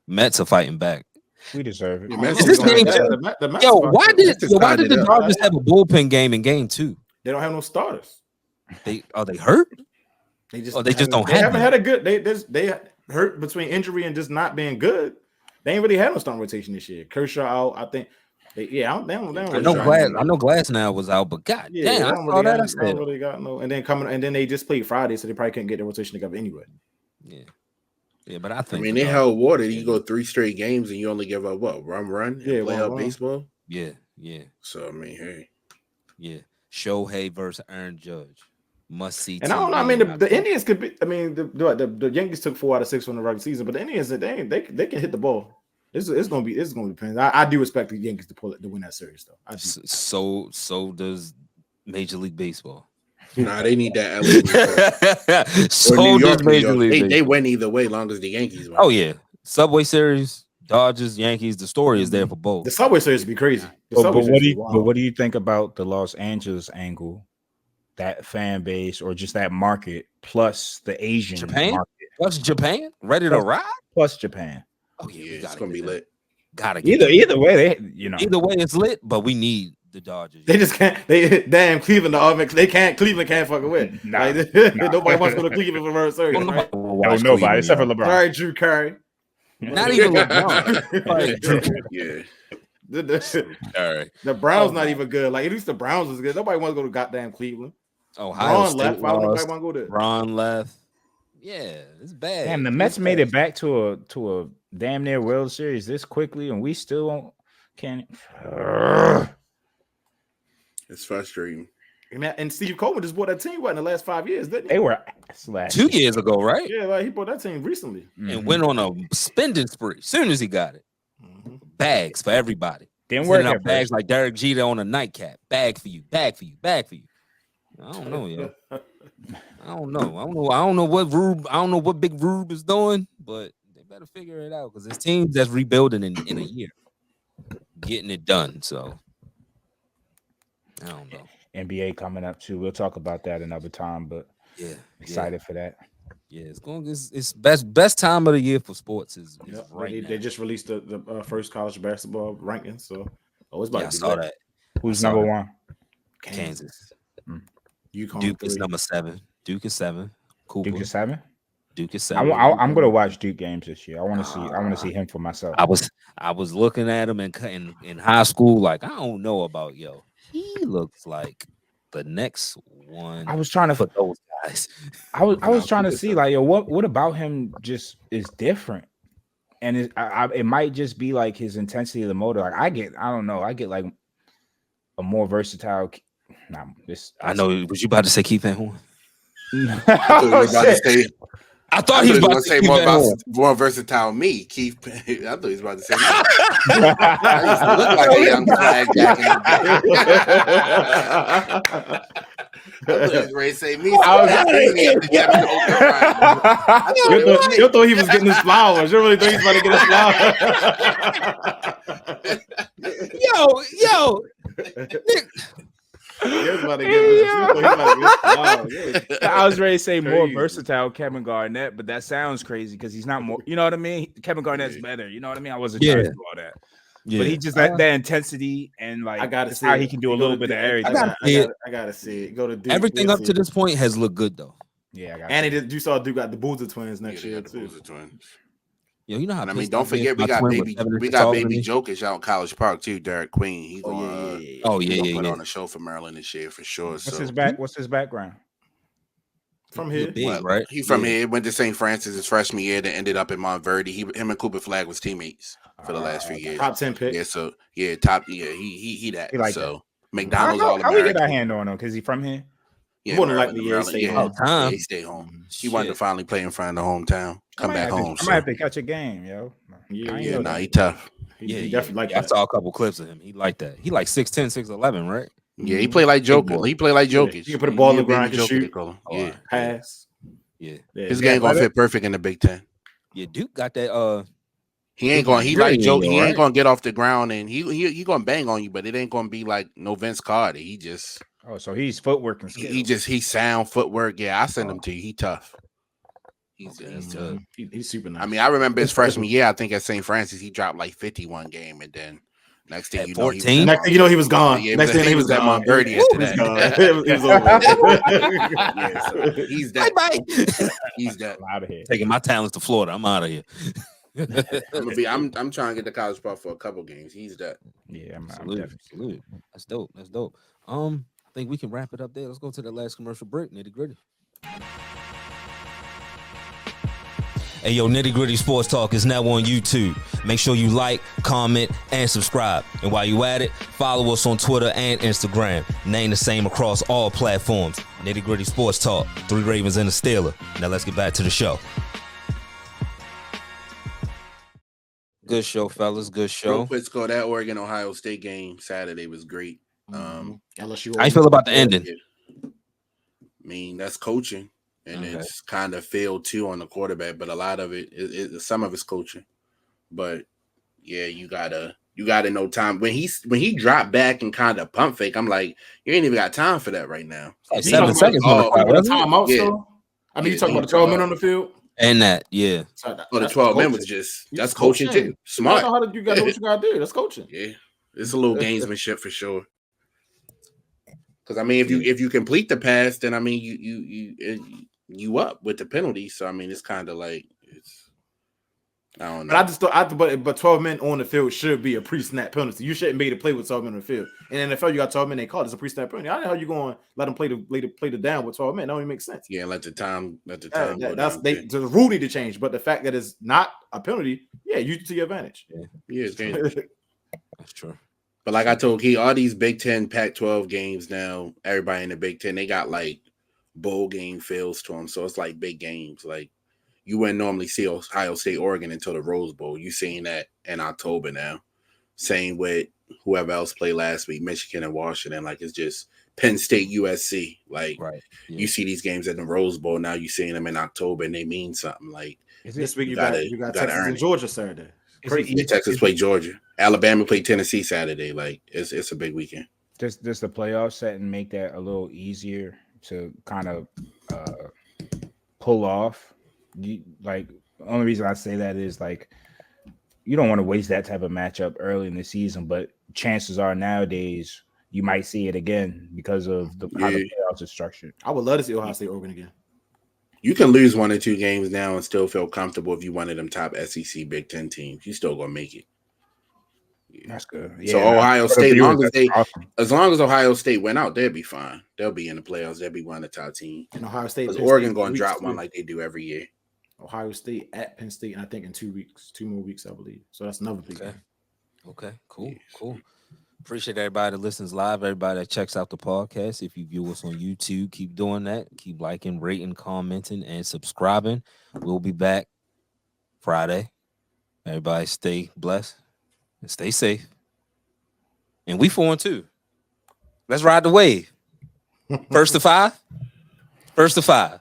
Mets are fighting back. We deserve it. Is this game? Why did the Dodgers have a bullpen game in game 2? They don't have no starters. They hurt? They just haven't had a good. They hurt between injury and just not being good. They ain't really had no starting rotation this year. Kershaw out, I think. I know Glasnow was out, but God damn, I saw that. I said, really got no. And then they just played Friday, so they probably couldn't get the rotation together anyway. Yeah, but I think they held water. You go 3 straight games and you only give up what? Run? Yeah, play out baseball. Yeah. So I mean, hey. Yeah. Shohei versus Aaron Judge. Must see. And I don't know. I mean, the Indians could be. I mean, the Yankees took 4 out of 6 from the regular season, but the Indians they can hit the ball. It's gonna be painful. I do expect the Yankees to win that series though. So does Major League Baseball. Nah, they need that LA. So does Major League. They win either way, long as the Yankees win. Oh yeah, Subway Series, Dodgers, Yankees. The story is there for both. The Subway Series would be crazy. But what do you think about the Los Angeles angle? That fan base or just that market plus the Asian market. Plus Japan, ready to ride. Plus Japan. Oh yeah, it's gonna be lit. Gotta get either way. Either way it's lit, but we need the Dodgers. They just can't. Damn Cleveland. Cleveland can't fucking win. Nobody wants to go to Cleveland for World Series. Nobody except for LeBron. All right, Drew Curry. Not even LeBron. Yeah. All right. The Browns not even good. Like at least the Browns is good. Nobody wants to go to goddamn Cleveland. Ohio State left. Why would nobody want to go there? Ron left. Yeah, it's bad. Damn, the Mets made it back to a damn near World Series this quickly, and we still can't. It's frustrating. And Steve Coleman just bought that team in the last 5 years, didn't he? They were 2 years ago, right? Yeah, like he bought that team recently and went on a spending spree as soon as he got it. Bags for everybody. Didn't work at bags first. like Derek Jeter on a nightcap. Bag for you. Bag for you. Bag for you. I don't know, yo. I don't know what Big Rube is doing, but they better figure it out because there's teams that's rebuilding in a year, getting it done. So I don't know. NBA coming up too. We'll talk about that another time, but excited for that. Yeah, it's best time of the year for sports is right now. They just released the first college basketball rankings, so it's about to be saw lit. that. Who's number one? Kansas. UConn Duke 3. is number 7. Duke is 7. Cooper. Duke is 7. Duke is 7. I'm gonna watch Duke games this year. I want to see him for myself. I was looking at him in high school, like I don't know about He looks like the next one. I was trying to put those guys. I was trying to see like, yo, what about him just is different, and it might just be like his intensity of the motor. Like I don't know, I get like a more versatile. Nah, I know. Was you about to say Keith Van Horn? I thought he was about to say more versatile me, Keith. I thought he was about to say me. I used to look like a young flag back in the day. I thought he was ready to say me. You thought he was getting his flowers. You really thought he was about to get his flowers. Yo. I was ready to say more versatile Kevin Garnett, but that sounds crazy because he's not more. You know what I mean? Kevin Garnett's better. You know what I mean? I wasn't trying to do all that. Yeah. But he just that intensity and like I gotta see how he can do a little bit of everything. I gotta see it. Go to Duke. Everything up to this point has looked good though. Yeah, and you saw Duke got the Boozer twins next year too. Boozer twins. Yo, you know how? And I mean, don't forget we got baby Jokic out in College Park too. Derek Queen. He's going. Put on a show for Maryland this year for sure. What's his background? From here, right? He from here. Went to St. Francis his freshman year. Then ended up in Montverde. Him and Cooper Flag was teammates for the last few years. Top 10 pick. Yeah. So yeah, top. Yeah, he that. He like so that. McDonald's all How we get our hand on him? Because he from here. Yeah, more than likely, he stay home. He wanted to finally play in front of the hometown. Come back home. I might have to catch a game, yo. He tough. He definitely like that. I saw a couple clips of him. He like that. He like 6'10", 6'11", right? Yeah, he played like Jokic. He played like Jokic. He can put a ball in the ground, can shoot. Yeah, pass. Yeah, his game gonna fit perfect in the Big Ten. Yeah, Duke got that. He ain't gonna. He like Jokic. He ain't gonna get off the ground and he gonna bang on you, but it ain't gonna be like no Vince Carter. He just. Oh, so he's footwork and skill. He's sound footwork. Yeah, I send him to you. He tough. He's tough. He's super nice. I mean, I remember his freshman year. I think at St. Francis he dropped like 51 game, and then next thing you know, 14. Next thing you know, he was gone. Yeah, next thing he was at Montverde after that. He's that. Bye. He's that. Out of here. Taking my talents to Florida. I'm out of here. I'm trying to get the College Park for a couple games. He's that. Yeah, I'm Salute. That's dope. I think we can wrap it up there. Let's go to the last commercial break. Nitty Gritty. Hey, yo, Nitty Gritty Sports Talk is now on YouTube. Make sure you like, comment, and subscribe. And while you at it, follow us on Twitter and Instagram. Name the same across all platforms. Nitty Gritty Sports Talk. 3 Ravens and a Steeler. Now let's get back to the show. Good show, fellas. Good show. Real quick score, that Oregon-Ohio State game Saturday was great. LSU. How you feel about the ending? I mean, that's coaching, and it's kind of failed too on the quarterback, but a lot of it, some of it's coaching. But yeah, you gotta know time when he dropped back and kind of pump fake. I'm like, you ain't even got time for that right now. Like 7 seconds on the clock, timeout still. I mean, you talking about the 12 men on the field. And that, yeah. The 12 men was that's coaching too. Smart. You got to know what you got to do. That's coaching. Yeah, it's a little gamesmanship for sure. Because I mean, if you complete the pass, then I mean you up with the penalty. So I mean, it's kind of like I don't know. But I just thought, but 12 men on the field should be a pre-snap penalty. You shouldn't be able to play with 12 men on the field. In the NFL, you got 12 men. They call it as a pre-snap penalty. I don't know how you going to let them play the down with 12 men. That don't even make sense. Yeah, let the time. The rule need to change. But the fact that it's not a penalty, use it to your advantage. Yeah, that's true. But like I told Key, all these Big Ten, Pac-12 games now, everybody in the Big Ten, they got like bowl game feels to them. So it's like big games. Like you wouldn't normally see Ohio State, Oregon until the Rose Bowl. You seen that in October now. Same with whoever else played last week, Michigan and Washington. Like it's just Penn State, USC. Like you see these games at the Rose Bowl. Now you seeing them in October and they mean something. Like this week you got Texas and Georgia Saturday. Crazy. Texas play Georgia. Alabama play Tennessee Saturday. Like it's a big weekend. Does the playoff setting make that a little easier to kind of pull off? The only reason I say that is like you don't want to waste that type of matchup early in the season, but chances are nowadays you might see it again because of how the playoffs are structured. I would love to see Ohio State, Oregon again. You can lose 1 or 2 games now and still feel comfortable if you one of them top SEC Big Ten teams. You still gonna make it. That's good. So Yeah, Ohio for the State, viewers, that's awesome. as long as Ohio State went out, they'll be fine. They'll be in the playoffs. They'll be one of the top teams. And Ohio State, Because Penn Oregon State going to weeks, drop one too. like they do every year. Ohio State at Penn State, and I think in 2 weeks, 2 more weeks, I believe. So that's another big game. Okay, cool. Appreciate everybody that listens live, everybody that checks out the podcast. If you view us on YouTube, keep doing that. Keep liking, rating, commenting, and subscribing. We'll be back Friday. Everybody stay blessed and stay safe. And we 4-2. Let's ride the wave. First to five. First to five.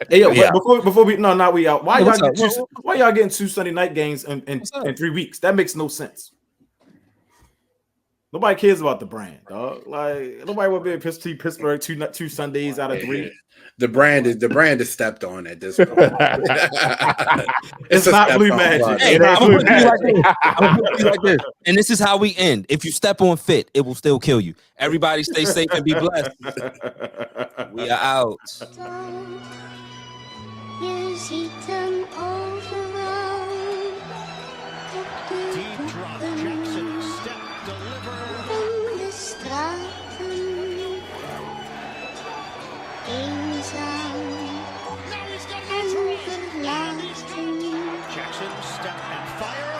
Hey, yo, Yeah. before we not we out. Why What's y'all up? why y'all getting 2 Sunday night games in What's up? 3 weeks? That makes no sense. Nobody cares about the brand, dog. Like nobody will be in Pittsburgh two Sundays out of 3. The brand is stepped on at this point. It's a not step Blue on Magic. product. Hey, It ain't I'm Blue gonna put you Magic. like this. And this is how we end. If you step on fit, it will still kill you. Everybody stay safe and be blessed. We are out. Use heat them overall. Deep drop. Jackson step delivered. From the Straßen einsam Now he's got and it. verlassen. Jackson step and fire.